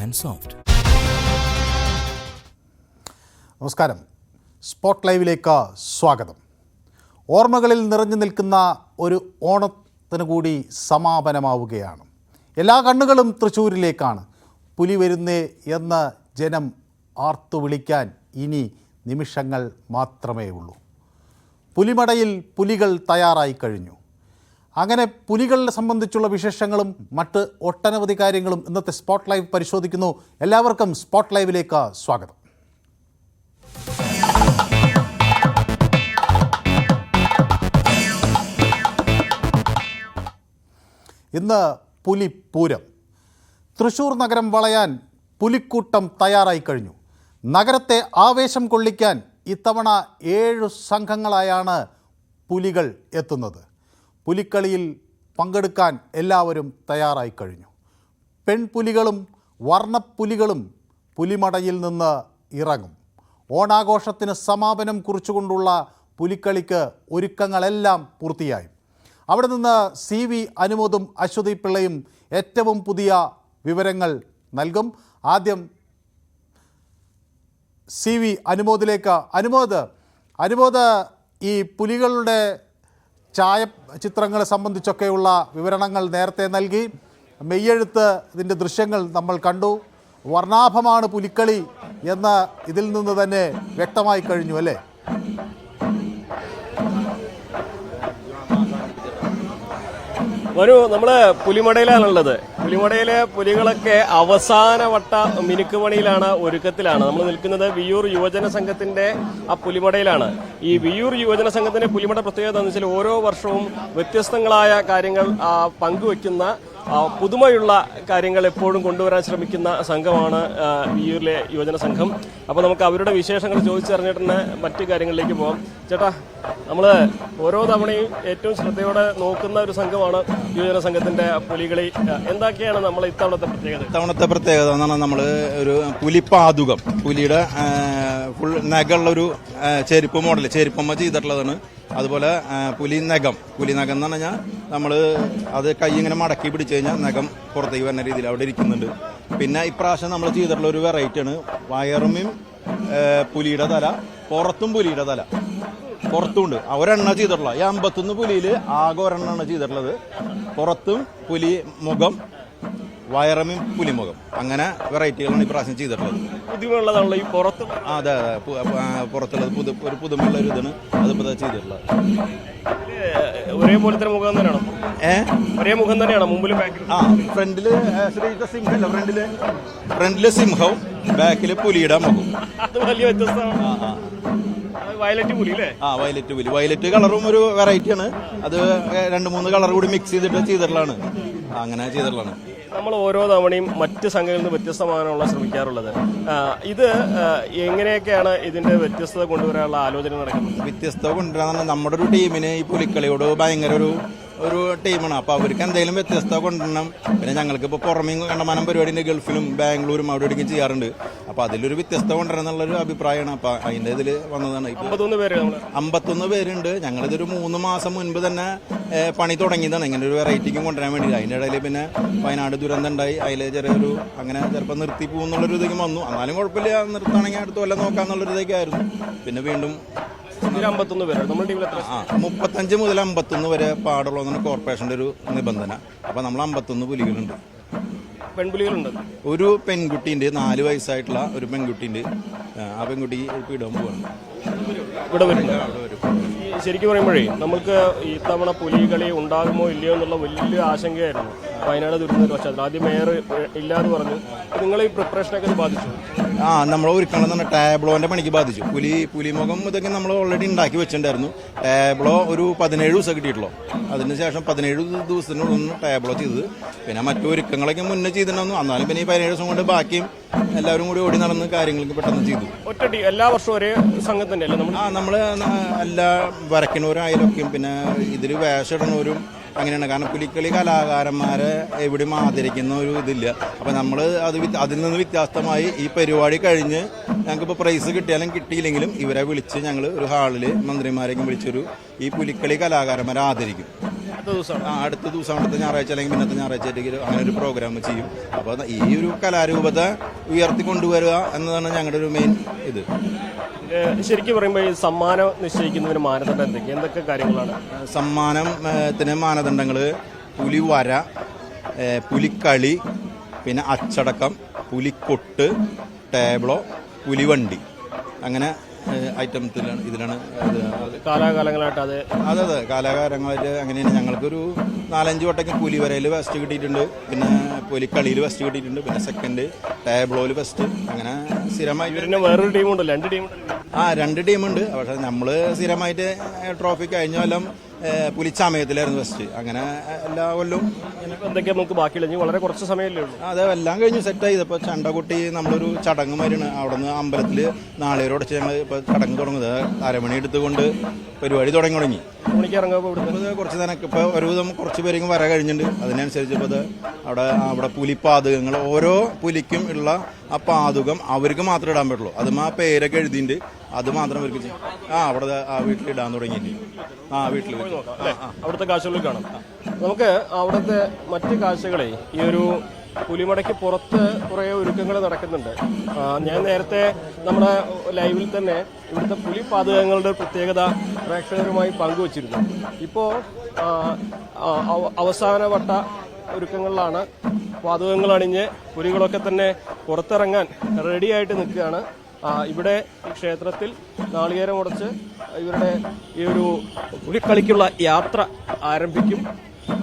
and soft. നമസ്കാരം. Spot ലൈവിലേക്ക് സ്വാഗതം. ഓർമ്മകളിൽ നിറഞ്ഞു നിൽക്കുന്ന ഒരു ഓണത്തിന് കൂടി സമാപനമാവുകയാണ്. എല്ലാ കണ്ണുകളും തൃശ്ശൂരിലേക്കാണ്. പുലി വരുന്നേ എന്ന് ജനം ആർത്തു വിളിക്കാൻ ഇനി നിമിഷങ്ങൾ മാത്രമേ ഉള്ളൂ. പുലിമടയിൽ പുലികൾ തയ്യാറായി കഴിഞ്ഞു. അങ്ങനെ പുലികളെ സംബന്ധിച്ചുള്ള വിശേഷങ്ങളും മറ്റ് ഒട്ടനവധി കാര്യങ്ങളും ഇന്നത്തെ സ്പോട്ട് ലൈവ് പരിശോധിക്കുന്നു. എല്ലാവർക്കും സ്പോട്ട് ലൈവിലേക്ക് സ്വാഗതം. ഇന്ന് പുലിപ്പൂരം. തൃശ്ശൂർ നഗരം വളയാൻ പുലിക്കൂട്ടം തയ്യാറായി കഴിഞ്ഞു. നഗരത്തെ ആവേശം കൊള്ളിക്കാൻ ഇത്തവണ 7 സംഘങ്ങളായാണ് പുലികൾ എത്തുന്നത്. പുലിക്കളിയിൽ പങ്കെടുക്കാൻ എല്ലാവരും തയ്യാറായി കഴിഞ്ഞു. പെൺപുലികളും വർണ്ണപ്പുലികളും പുലിമടയിൽ നിന്ന് ഇറങ്ങും. ഓണാഘോഷത്തിന് സമാപനം കുറിച്ചുകൊണ്ടുള്ള പുലിക്കളിക്ക് ഒരുക്കങ്ങളെല്ലാം പൂർത്തിയായി. അവിടെ നിന്ന് CV അനുമോദും അശ്വതി പിള്ളയും ഏറ്റവും പുതിയ വിവരങ്ങൾ നൽകും. ആദ്യം CV അനുമോദിലേക്ക്. അനുമോദ്, ഈ പുലികളുടെ ഛായാചിത്രങ്ങളെ സംബന്ധിച്ചൊക്കെയുള്ള വിവരണങ്ങൾ നേരത്തെ നൽകി. മെയ്യെഴുത്ത് ഇതിൻ്റെ ദൃശ്യങ്ങൾ നമ്മൾ കണ്ടു. വർണ്ണാഭമാണ് പുലിക്കളി എന്ന് ഇതിൽ നിന്ന് തന്നെ വ്യക്തമായി കഴിഞ്ഞു അല്ലേ? നമ്മൾ പുലിമടയിലാണുള്ളത്. പുലിമടയിലെ പുലികളൊക്കെ അവസാനവട്ട മിനുക്കുമണിയിലാണ്, ഒരുക്കത്തിലാണ്. നമ്മൾ നിൽക്കുന്നത് വിയ്യൂർ യുവജന സംഘത്തിന്റെ ആ പുലിമടയിലാണ്. ഈ വിയ്യൂർ യുവജന സംഘത്തിന്റെ പുലിമട പ്രത്യേകത എന്ന് വെച്ചാൽ ഓരോ വർഷവും വ്യത്യസ്തങ്ങളായ കാര്യങ്ങൾ പങ്കുവെക്കുന്ന പുതുമയുള്ള കാര്യങ്ങൾ എപ്പോഴും കൊണ്ടുവരാൻ ശ്രമിക്കുന്ന സംഘമാണ് വിയ്യൂരിലെ യുവജന സംഘം. അപ്പോൾ നമുക്ക് അവരുടെ വിശേഷങ്ങൾ ചോദിച്ചറിഞ്ഞിട്ട് തന്നെ മറ്റു കാര്യങ്ങളിലേക്ക് പോകാം. ചേട്ടാ, നമ്മൾ ഓരോ തവണയും ഏറ്റവും ശ്രദ്ധയോടെ നോക്കുന്ന ഒരു സംഘമാണ് യുവജന സംഘത്തിന്റെ പുലികളി. എന്തൊക്കെയാണ് നമ്മൾ ഇത്തവണത്തെ പ്രത്യേകത എന്ന് പറഞ്ഞാൽ നമ്മൾ ഒരു പുലിപ്പാതുകം, പുലിയുടെ ഫുൾ നഗമുള്ളൊരു ചെരുപ്പ് മോഡൽ, ചെരുപ്പമ്മ ചെയ്തിട്ടുള്ളതാണ്. അതുപോലെ പുലിനകം എന്ന് പറഞ്ഞാൽ നമ്മൾ അത് കൈ ഇങ്ങനെ മടക്കി പിടിച്ചു കഴിഞ്ഞാൽ നഖം പുറത്തേക്ക് വരുന്ന രീതിയിൽ അവിടെ ഇരിക്കുന്നുണ്ട്. പിന്നെ ഇപ്രാവശ്യം നമ്മൾ ചെയ്തിട്ടുള്ള ഒരു വെറൈറ്റിയാണ് വയറുമേയും പുലിയുടെ തല, പുറത്തും പുലിയുടെ തല, പുറത്തുമുണ്ട്. ഒരെണ്ണ ചെയ്തിട്ടുള്ള ഈ 51 പുലിയിൽ ആകെ ഒരെണ്ണമാണ് ചെയ്തിട്ടുള്ളത്. പുറത്തും പുലി മുഖം, വയറമേയും പുലിമുഖം, അങ്ങനെ വെറൈറ്റികളാണ് ഇപ്രാവശ്യം ചെയ്തിട്ടുള്ളത്. പുതുമയുള്ളതാണല്ലോ ഈ പുറത്ത്. അതെ, പുറത്തുള്ളത് ഒരു പുതുമയുള്ള ഒരു ഇതാണ് അതിപ്പോൾ ചെയ്തിട്ടുള്ളത്. ഒരേപോലത്തെ മുഖം തന്നെയാണോ? ഒരേ മുഖം തന്നെയാണോ മുമ്പിലും ബാക്കിലും? ഫ്രണ്ടില് സിംഹം, ഫ്രണ്ടില് സിംഹവും ബാക്കില് പുലിയുടെ മുഖം. അത് വലിയ വ്യത്യസ്തമാണ്. വയലറ്റ് പുലി അല്ലേ? വയലറ്റ് പുലി. വയലറ്റ് കളറും ഒരു വെറൈറ്റിയാണ്. അത് 2-3 കളർ കൂടി മിക്സ് ചെയ്തിട്ടുള്ളതാണ്. അങ്ങനെ ചെയ്തിട്ടുള്ളതാണ്. നമ്മൾ ഓരോ തവണയും മറ്റ് സംഘങ്ങളിൽ നിന്ന് വ്യത്യസ്തമാകാനുള്ള ശ്രമിക്കാറുള്ളത്. ഇത് എങ്ങനെയൊക്കെയാണ് ഇതിന്റെ വ്യത്യസ്തത കൊണ്ടുവരാനുള്ള ആലോചന നടക്കുന്നത്? വ്യത്യസ്തത കൊണ്ടുവരാൻ നമ്മുടെ ഒരു ടീമിന് ഈ പുലിക്കളിയോട് ഭയങ്കര ഒരു ടീമാണ്. അപ്പോൾ അവർക്ക് എന്തെങ്കിലും വ്യത്യസ്തത കൊണ്ടുവരണം. പിന്നെ ഞങ്ങൾക്ക് ഇപ്പോൾ പുറമേ കണ്ടമാനം പരിപാടിൻ്റെ ഗൾഫിലും ബാംഗ്ലൂരും അവിടെ ഇടയ്ക്കും ചെയ്യാറുണ്ട്. അപ്പോൾ അതിലൊരു വ്യത്യസ്തത കൊണ്ടുവരണം എന്നുള്ളൊരു അഭിപ്രായമാണ്. അപ്പോൾ അതിൻ്റെ ഇതിൽ വന്നതാണ്. 51 പേരുണ്ട്. ഞങ്ങളിതൊരു 3 മാസം മുൻപ് തന്നെ പണി തുടങ്ങിയതാണ് ഇങ്ങനെ ഒരു വെറൈറ്റിക്കും കൊണ്ടുവരാൻ വേണ്ടി. അതിൻ്റെ ഇടയിൽ പിന്നെ വയനാട് ദുരന്തം ഉണ്ടായി. അതിൽ ചെറിയൊരു അങ്ങനെ ചിലപ്പോൾ നിർത്തി പോകുന്നുള്ളൊരു ഇതൊക്കെ വന്നു. എന്നാലും കുഴപ്പമില്ല, നിർത്താണെങ്കിൽ അടുത്ത കൊല്ലം നോക്കാമെന്നുള്ളൊരു ഇതൊക്കെ ആയിരുന്നു. പിന്നെ വീണ്ടും 51 പേരാണ് നമ്മുടെ ടീമിൽ. 35 മുതൽ 51 വരെ പാടുള്ളതാണ് കോർപ്പറേഷന്റെ ഒരു നിബന്ധന. അപ്പൊ നമ്മൾ 51 പുലികളുണ്ട്. പെൺപുലികളുണ്ട്. ഒരു പെൺകുട്ടിന്റെ 4 വയസ്സായിട്ടുള്ള ഒരു പെൺകുട്ടിന്റെ. ആ പെൺകുട്ടി ഇപ്പം ഇടാൻ പോവാണ്. ഇവിടെ ശരിക്കും പറയുമ്പോഴേ നമുക്ക് ഇത്തവണ പുലികളി ഉണ്ടാകുമോ ഇല്ലയോ എന്നുള്ള വലിയ ആശങ്കയായിരുന്നു വയനാട് ദുരന്തത്തിൽ. പക്ഷേ ആദ്യം മേയർ ഇല്ലാന്ന് പറഞ്ഞു. നിങ്ങൾ ഈ പ്രിപ്പറേഷനൊക്കെ ബാധിച്ചു? നമ്മളെ ഒരുക്കണം തന്നെ ടാബ്ലോന്റെ പണിക്ക് ബാധിച്ചു. പുലിമുഖം ഇതൊക്കെ നമ്മൾ ഓൾറെഡി ഉണ്ടാക്കി വെച്ചിട്ടുണ്ടായിരുന്നു. ടാബ്ലോ ഒരു 17 ദിവസം കിട്ടിയിട്ടുള്ളൂ. അതിനുശേഷം 17 ദിവസത്തിനുള്ളിൽ ടാബ്ലോ ചെയ്തത്. പിന്നെ മറ്റു ഒരുക്കങ്ങളൊക്കെ മുന്നേ ചെയ്തിട്ടുണ്ടായിരുന്നു. എന്നാലും പിന്നെ ഈ 17 ദിവസം കൊണ്ട് ബാക്കിയും എല്ലാവരും കൂടി ഓടി നടന്ന് കാര്യങ്ങൾക്ക് പെട്ടെന്ന് ചെയ്തു. ഒറ്റ എല്ലാ വർഷവും ഒരേ സംഘം തന്നെയല്ലേ നമ്മൾ എല്ലാ വരയ്ക്കുന്നവരായാലൊക്കെയും പിന്നെ ഇതിൽ വേഷമിടുന്നവരും അങ്ങനെയാണ്. കാരണം പുലിക്കളി കലാകാരന്മാരെ എവിടെയും ആദരിക്കുന്ന ഒരു ഇതില്ല. അപ്പം നമ്മൾ അതിൽ നിന്ന് വ്യത്യസ്തമായി ഈ പരിപാടി കഴിഞ്ഞ് ഞങ്ങൾക്കിപ്പോൾ പ്രൈസ് കിട്ടിയാലും കിട്ടിയില്ലെങ്കിലും ഇവരെ വിളിച്ച് ഞങ്ങൾ ഒരു ഹാളിൽ മന്ത്രിമാരെയൊക്കെ വിളിച്ചൊരു ഈ പുലിക്കളി കലാകാരന്മാരെ ആദരിക്കും. അടുത്ത ദിവസം അടുത്ത ഞായറാഴ്ച അല്ലെങ്കിൽ പിന്നത്തെ ഞായറാഴ്ച അങ്ങനെ ഒരു പ്രോഗ്രാം ചെയ്യും. അപ്പോൾ ഈ ഒരു കലാരൂപത്തെ ഉയർത്തിക്കൊണ്ടുവരിക എന്നതാണ് ഞങ്ങളുടെ ഒരു മെയിൻ ഇത്. ശരിക്കും പറയുമ്പോൾ ഈ സമ്മാനം നിശ്ചയിക്കുന്നതിന് മാനദണ്ഡം എന്തൊക്കെ കാര്യങ്ങളാണ്? സമ്മാനത്തിന് മാനദണ്ഡങ്ങൾ പുലിവര, പുലിക്കളി, പിന്നെ അച്ചടക്കം, പുലിക്കൊട്ട്, ടേബിളോ, പുലിവണ്ടി, അങ്ങനെ ഇതിലാണ് കാലാകാലങ്ങളായിട്ട് അതെ കാലാകാലങ്ങളായിട്ട് അങ്ങനെയാണ്. ഞങ്ങൾക്കൊരു 4-5 വട്ടമൊക്കെ പുലിവരയിൽ ഫസ്റ്റ് കിട്ടിയിട്ടുണ്ട്, പിന്നെ പുലിക്കളിയിൽ ഫസ്റ്റ് കിട്ടിയിട്ടുണ്ട്, പിന്നെ സെക്കൻഡ് ടേബിളോയിൽ ഫസ്റ്റ്, അങ്ങനെ സ്ഥിരമായിട്ട് വേറൊരു ടീമുണ്ടല്ലോ, 2 ടീമുണ്ട്. 2 ടീമുണ്ട്. പക്ഷെ നമ്മൾ സ്ഥിരമായിട്ട് ട്രോഫി കഴിഞ്ഞ കൊല്ലം പുലിച്ചാമയത്തിലായിരുന്നു ഫസ്റ്റ്. അങ്ങനെ എല്ലാ കൊല്ലവും എന്തൊക്കെയാ നമുക്ക് ബാക്കിയുള്ള വളരെ കുറച്ച് സമയമല്ലേ ഉള്ളൂ. അതെ, എല്ലാം കഴിഞ്ഞു സെറ്റായി. ഇപ്പോൾ ചണ്ടകുട്ടി നമ്മളൊരു ചടങ്ങ് മാതിരിയാണ്. അവിടെ നിന്ന് അമ്പലത്തിൽ നാളേരോടച്ച് ഞങ്ങൾ ഇപ്പോൾ ചടങ്ങ് തുടങ്ങുന്നത്. അരമണി എടുത്തുകൊണ്ട് പരിപാടി തുടങ്ങി. മണിക്ക് ഇറങ്ങുമ്പോൾ കുറച്ച് നേരം ഇപ്പോൾ ഒരുവിധം കുറച്ച് പേരെങ്കിലും വര കഴിഞ്ഞിട്ടുണ്ട്. അതിനനുസരിച്ച് ഇപ്പോൾ അവിടെ പുലിപ്പാതകങ്ങൾ ഓരോ പുലിക്കും ഉള്ള ആ പാതകം അവർക്ക് മാത്രമേ ഇടാൻ പറ്റുള്ളൂ. അതും ആ പേരൊക്കെ എഴുതിയിട്ടുണ്ട്, അത് മാത്രം അവർക്ക് ചെയ്യും. അവിടെ ആ വീട്ടിലിടാൻ തുടങ്ങിയിട്ടുണ്ട്. വീട്ടിൽ അവിടുത്തെ കാഴ്ചകളിൽ കാണാം. നമുക്ക് അവിടുത്തെ മറ്റ് കാഴ്ചകളെ ഈ ഒരു പുലിമടയ്ക്ക് പുറത്ത് കുറേ ഒരുക്കങ്ങൾ നടക്കുന്നുണ്ട്. ഞാൻ നേരത്തെ നമ്മുടെ ലൈവിൽ തന്നെ ഇവിടുത്തെ പുലിപ്പാതകങ്ങളുടെ പ്രത്യേകത പ്രേക്ഷകരുമായി പങ്കുവച്ചിരുന്നു. ഇപ്പോൾ അവസാനവട്ട ഒരുക്കങ്ങളിലാണ്. പാതകങ്ങൾ അണിഞ്ഞ് പുലികളൊക്കെ തന്നെ പുറത്തിറങ്ങാൻ റെഡിയായിട്ട് നിൽക്കുകയാണ്. ഇവിടെ ക്ഷേത്രത്തിൽ നാളികേരം ഉടച്ച് ഇവരുടെ ഈ ഒരു പുലിക്കളിക്കുള്ള യാത്ര ആരംഭിക്കും.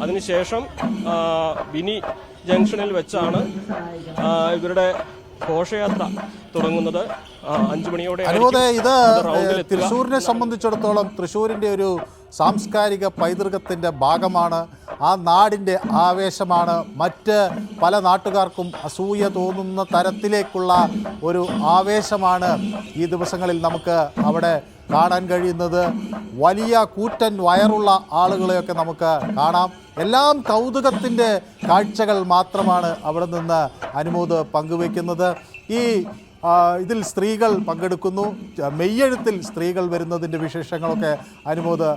അതിനുശേഷം ബിനി ജംഗ്ഷനിൽ വെച്ചാണ് ഇവരുടെ ഘോഷയാത്ര തുടങ്ങുന്നത്. 5 മണിയോടെ. ഇത് തൃശ്ശൂരിനെ സംബന്ധിച്ചിടത്തോളം തൃശ്ശൂരിൻ്റെ ഒരു സാംസ്കാരിക പൈതൃകത്തിൻ്റെ ഭാഗമാണ്. ആ നാടിൻ്റെ ആവേശമാണ്. മറ്റ് പല നാട്ടുകാർക്കും അസൂയ തോന്നുന്ന തരത്തിലേക്കുള്ള ഒരു ആവേശമാണ് ഈ ദിവസങ്ങളിൽ നമുക്ക് അവിടെ കാണാൻ കഴിയുന്നത്. വലിയ കൂറ്റൻ വയറുള്ള ആളുകളെയൊക്കെ നമുക്ക് കാണാം. എല്ലാം കൗതുകത്തിൻ്റെ കാഴ്ചകൾ മാത്രമാണ് അവിടെ നിന്ന് അനുമോദ് പങ്കുവയ്ക്കുന്നത്. ഇതിൽ സ്ത്രീകൾ പങ്കെടുക്കുന്നു. മെയ്യെഴുത്തിൽ സ്ത്രീകൾ വരുന്നതിൻ്റെ വിശേഷങ്ങളൊക്കെ അനുമോദ്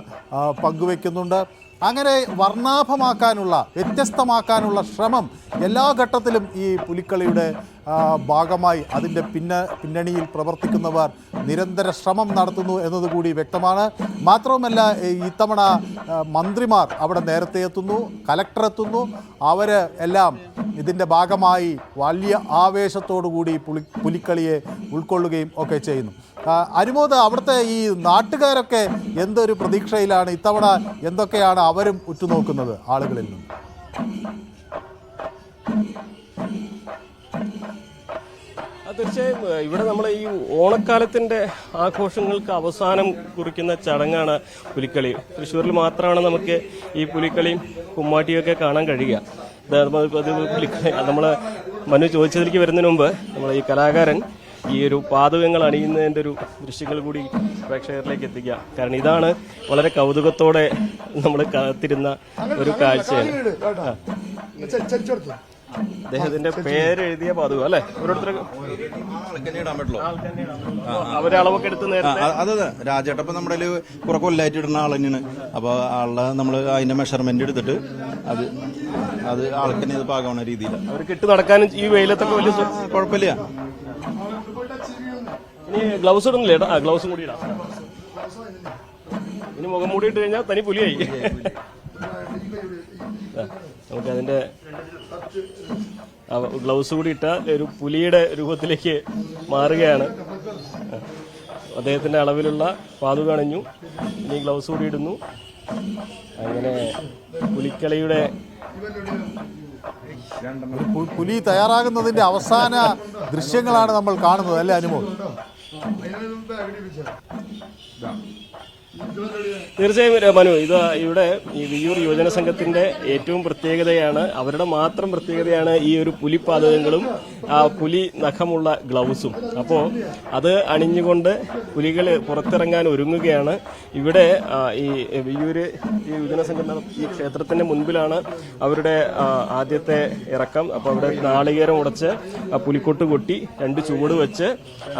പങ്കുവയ്ക്കുന്നുണ്ട്. അങ്ങനെ വർണ്ണാഭമാക്കാനുള്ള, വ്യത്യസ്തമാക്കാനുള്ള ശ്രമം എല്ലാ ഘട്ടത്തിലും ഈ പുലിക്കളിയുടെ ഭാഗമായി അതിൻ്റെ പിന്നണിയിൽ പ്രവർത്തിക്കുന്നവർ നിരന്തര ശ്രമം നടത്തുന്നു എന്നതുകൂടി വ്യക്തമാണ്. മാത്രവുമല്ല, ഇത്തവണ മന്ത്രിമാർ അവിടെ നേരത്തെ എത്തുന്നു, കലക്ടർ എത്തുന്നു. അവർ എല്ലാം ഇതിൻ്റെ ഭാഗമായി വലിയ ആവേശത്തോടുകൂടി പുലിക്കളിയെ ഉൾക്കൊള്ളുകയും ഒക്കെ ചെയ്യുന്നു. അനുമോദ്, അവിടുത്തെ ഈ നാട്ടുകാരൊക്കെ എന്തൊരു പ്രതീക്ഷയിലാണ്? ഇത്തവണ എന്തൊക്കെയാണ് അവരും ഉറ്റുനോക്കുന്നത് ആളുകളിൽ നിന്ന്? തീർച്ചയായും ഇവിടെ നമ്മൾ ഈ ഓണക്കാലത്തിന്റെ ആഘോഷങ്ങൾക്ക് അവസാനം കുറിക്കുന്ന ചടങ്ങാണ് പുലിക്കളി. തൃശ്ശൂരിൽ മാത്രമാണ് നമുക്ക് ഈ പുലിക്കളിയും കുമ്മാട്ടിയൊക്കെ കാണാൻ കഴിയുക. നമ്മൾ മനു ചോദിച്ചതിലേക്ക് വരുന്നതിന് മുമ്പ് നമ്മൾ ഈ കലാകാരൻ ഈ ഒരു പാതകങ്ങൾ അണിയുന്നതിൻ്റെ ഒരു ദൃശ്യങ്ങൾ കൂടി പ്രേക്ഷകരിലേക്ക് എത്തിക്കുക. കാരണം ഇതാണ് വളരെ കൗതുകത്തോടെ നമ്മൾ കാത്തിരുന്ന ഒരു കാഴ്ചയാണ്. അദ്ദേഹത്തിന്റെ പേരെഴുതിയ പാതകം അല്ലേ? ഓരോരുത്തരും അവരെ അളവൊക്കെ എടുത്ത് നേരത്തെ അതെ രാജേട്ടപ്പം നമ്മുടെ കുറെ കൊല്ലായിട്ട് ഇടുന്ന ആൾ തന്നെയാണ്. അപ്പൊ ആളുടെ നമ്മൾ അതിന്റെ മെഷർമെന്റ് എടുത്തിട്ട് അത് ആൾക്ക് തന്നെ ഇത് പാകമാവുന്ന രീതിയിൽ അവർക്ക് ഇട്ട് നടക്കാനും ഈ വെയിലത്തൊക്കെ വലിയ കുഴപ്പമില്ല. ഇനി ഗ്ലൗസ് ഇടുന്നില്ലേ? ഗ്ലൗസും കൂടി ഇടാം. ഇനി മുഖം മൂടി ഇട്ട് കഴിഞ്ഞാൽ തനി പുലിയായി. നമുക്ക് അതിന്റെ ഗ്ലൗസ് കൂടി ഇട്ട ഒരു പുലിയുടെ രൂപത്തിലേക്ക് മാറുകയാണ്. അദ്ദേഹത്തിന്റെ അളവിലുള്ള പാതുക അണിഞ്ഞു. ഇനി ഗ്ലൗസ് കൂടി ഇടുന്നു. അങ്ങനെ പുലിക്കളിയുടെ പുലി തയ്യാറാകുന്നതിന്റെ അവസാന ദൃശ്യങ്ങളാണ് നമ്മൾ കാണുന്നത്, അല്ലേ അനുമോദ്? തീർച്ചയായും മനു, ഇത് ഇവിടെ ഈ വിയ്യൂർ യുവജന സംഘത്തിന്റെ ഏറ്റവും പ്രത്യേകതയാണ്, അവരുടെ മാത്രം പ്രത്യേകതയാണ് ഈ ഒരു പുലിപ്പാതകങ്ങളും ആ പുലി നഖമുള്ള ഗ്ലൗസും. അപ്പോൾ അത് അണിഞ്ഞുകൊണ്ട് പുലികൾ പുറത്തിറങ്ങാൻ ഒരുങ്ങുകയാണ്. ഇവിടെ ഈ വിയ്യൂര് ഈ യുവജന സംഘം ഈ ക്ഷേത്രത്തിന്റെ മുൻപിലാണ് അവരുടെ ആദ്യത്തെ ഇറക്കം. അപ്പോൾ അവിടെ നാളികേരം ഉടച്ച് പുലിക്കൊട്ട് കൊട്ടി 2 ചുവട് വെച്ച്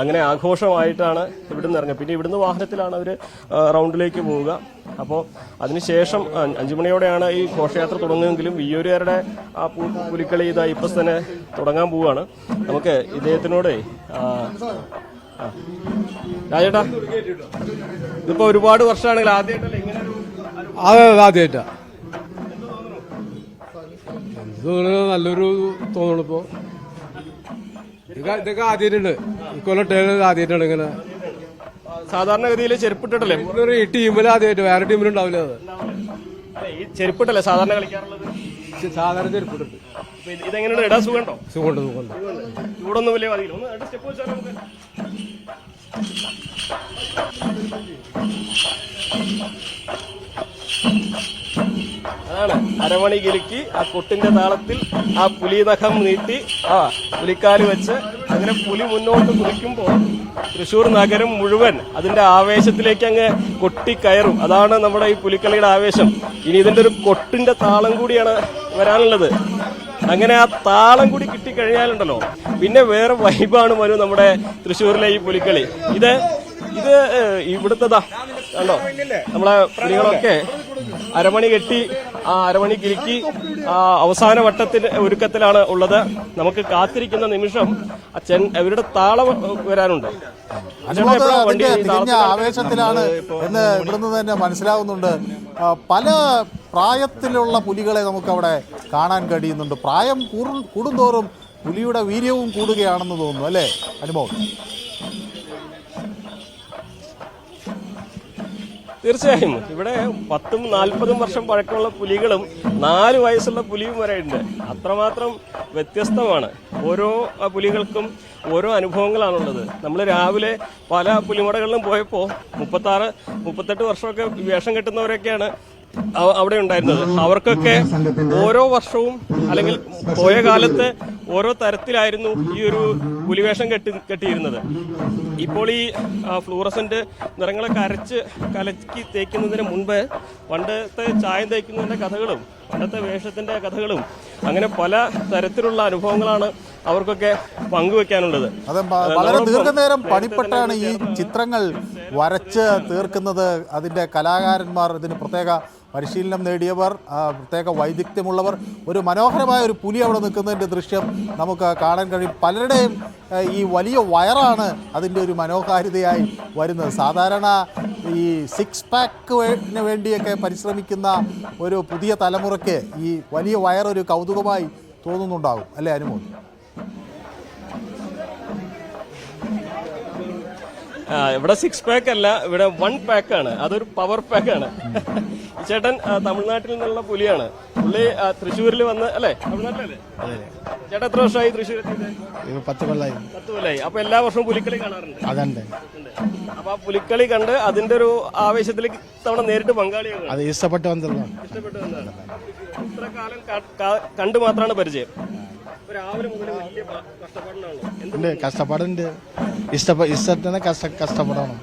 അങ്ങനെ ആഘോഷമായിട്ടാണ് ഇവിടുന്ന് ഇറങ്ങുക. പിന്നെ ഇവിടുന്ന് വാഹനത്തിലാണ് അവർ റൗണ്ടിലേക്ക് പോവുക. അപ്പോൾ അതിനുശേഷം 5 മണിയോടെയാണ് ഈ ഘോഷയാത്ര തുടങ്ങുമെങ്കിലും വിയ്യൂരുകാരുടെ ആ പുലിക്കളി ഇതാ ഇപ്പം തന്നെ തുടങ്ങാൻ പോവുകയാണ്. നമുക്ക് ഇദ്ദേഹത്തിനോട് രാജേട്ടാ, ഇതിപ്പോ ഒരുപാട് വർഷമാണെങ്കിൽ ആദ്യമായിട്ടല്ലേ ഇങ്ങനെ അതെ ആദ്യമായിട്ടാ നല്ലൊരു തോന്നുന്നു. ഇപ്പോ ഇതൊക്കെ ആദ്യമായിട്ടുണ്ട്, ഇക്കൊല്ലം ആദ്യമായിട്ടാണ് ഇങ്ങനെ. സാധാരണഗതിയിൽ ചെരുപ്പിട്ടല്ലേ ഈ ടീമിൽ ആദ്യമായിട്ട്, വേറെ ടീമിലുണ്ടാവില്ല. അത് ഈ ചെരുപ്പിട്ടല്ലേ സാധാരണ കളിക്കാറുള്ളത്? സാധാരണ ചെരുപ്പിട്ടുണ്ട്. ഇതെങ്ങനെയാണ് ഇടാൻ സുഖമുണ്ടോ? സുഖമുണ്ട്. ചൂടൊന്നും വലിയ മതിയില്ല. ഒന്ന് രണ്ട് സ്റ്റെപ്പ് വെച്ചാൽ നമുക്ക് അതാണ് അരമണി കിലുക്കി ആ കൊട്ടിന്റെ താളത്തിൽ ആ പുലി നഖം നീട്ടി ആ പുലിക്കാല് വെച്ച് അങ്ങനെ പുലി മുന്നോട്ട് കുതിക്കുമ്പോൾ തൃശ്ശൂർ നഗരം മുഴുവൻ അതിന്റെ ആവേശത്തിലേക്ക് അങ്ങ് കൊട്ടിക്കയറും. അതാണ് നമ്മുടെ ഈ പുലിക്കളിയുടെ ആവേശം. ഇനി ഇതിന്റെ ഒരു കൊട്ടിന്റെ താളം കൂടിയാണ് വരാനുള്ളത്. അങ്ങനെ ആ താളം കൂടി കിട്ടിക്കഴിഞ്ഞാലുണ്ടല്ലോ പിന്നെ വേറെ വൈബാണ് മനു നമ്മുടെ തൃശ്ശൂരിലെ ഈ പുലിക്കളി. ഇത് ഇവിടുത്തേതാ കണ്ടോ, നമ്മളെ പുലികളൊക്കെ അരമണി കെട്ടി ആ അരമണി കിലുക്കി അവസാന വട്ടത്തിന്റെ ഒരുക്കത്തിലാണ് ഉള്ളത്. നമുക്ക് കാത്തിരിക്കുന്ന നിമിഷം ഇവരുടെ താളം വരാനുണ്ട്. തികഞ്ഞ ആവേശത്തിലാണ് എന്ന് ഇവിടുന്ന് തന്നെ മനസ്സിലാവുന്നുണ്ട്. പല പ്രായത്തിലുള്ള പുലികളെ നമുക്കവിടെ കാണാൻ കഴിയുന്നുണ്ട്. പ്രായം കൂടുന്തോറും പുലിയുടെ വീര്യവും കൂടുകയാണെന്ന് തോന്നുന്നു, അല്ലേ അനുഭവം? തീർച്ചയായും ഇവിടെ 10-40 വർഷം പഴക്കമുള്ള പുലികളും 4 വയസ്സുള്ള പുലിയും വരെ ഉണ്ട്. അത്രമാത്രം വ്യത്യസ്തമാണ്. ഓരോ പുലികൾക്കും ഓരോ അനുഭവങ്ങളാണുള്ളത്. നമ്മൾ രാവിലെ പല പുലിമടകളിലും പോയപ്പോൾ 36-38 വർഷമൊക്കെ വേഷം കെട്ടുന്നവരൊക്കെയാണ് അവിടെ ഉണ്ടായിരുന്നത്. അവർക്കൊക്കെ ഓരോ വർഷവും അല്ലെങ്കിൽ പോയ കാലത്ത് ഓരോ തരത്തിലായിരുന്നു ഈ ഒരു പുലിവേഷം കെട്ടിയിരുന്നത്. ഇപ്പോൾ ഈ ഫ്ലൂറസന്റ് നിറങ്ങളൊക്കെ കലക്കി തേക്കുന്നതിന് മുൻപ് പണ്ടത്തെ ചായം തേക്കുന്നതിന്റെ കഥകളും പണ്ടത്തെ വേഷത്തിന്റെ കഥകളും അങ്ങനെ പല തരത്തിലുള്ള അനുഭവങ്ങളാണ് അവർക്കൊക്കെ പങ്കുവെക്കാനുള്ളത്. അത് വളരെ ദീർഘനേരം പണിപ്പെട്ടാണ് ഈ ചിത്രങ്ങൾ വരച്ച് തീർക്കുന്നത്. അതിൻ്റെ കലാകാരന്മാർ, ഇതിന് പ്രത്യേക പരിശീലനം നേടിയവർ, പ്രത്യേക വൈദഗ്ധ്യമുള്ളവർ. ഒരു മനോഹരമായ ഒരു പുലി അവിടെ നിൽക്കുന്നതിൻ്റെ ദൃശ്യം നമുക്ക് കാണാൻ കഴിയും. പലരുടെയും ഈ വലിയ വയറാണ് അതിൻ്റെ ഒരു മനോഹാരിതയായി വരുന്നത്. സാധാരണ ഈ 6 പാക്കിന് വേണ്ടിയൊക്കെ പരിശ്രമിക്കുന്ന ഒരു പുതിയ തലമുറയ്ക്ക് ഈ വലിയ വയറൊരു കൗതുകമായി തോന്നുന്നുണ്ടാകും, അല്ലേ അനുമോദ്? ഇവിടെ 6 പാക്ക് അല്ല, ഇവിടെ 1 പാക്കാണ്. അതൊരു പവർ പാക്കാണ്. ഈ ചേട്ടൻ തമിഴ്നാട്ടിൽ നിന്നുള്ള പുലിയാണ്. പുള്ളി തൃശ്ശൂരിൽ വന്ന് അല്ലേ, തമിഴ്നാട്ടിലല്ലേ ചേട്ടൻ? എത്ര വർഷമായി തൃശ്ശൂർ എത്തിയത്? 10 കൊല്ലായി. 10 കൊല്ലായി. അപ്പൊ എല്ലാ വർഷവും പുലിക്കളി കാണാറുണ്ട്? അതുണ്ട്. അപ്പൊ ആ പുലിക്കളി കണ്ട് അതിന്റെ ഒരു ആവേശത്തിലേക്ക് തവണ നേരിട്ട് പങ്കാളിയാണ്. അത് ഇഷ്ടപ്പെട്ട് വന്നതാണ്. ഇത്ര കാലം കണ്ടു മാത്രമാണ് പരിചയം. രാവിലെ മുതൽ വലിയ കഷ്ടപ്പാടിനാണല്ലോ. കഷ്ടപ്പാടുണ്ട്. ഇഷ്ടത്തിന് കഷ്ടപ്പെടണം.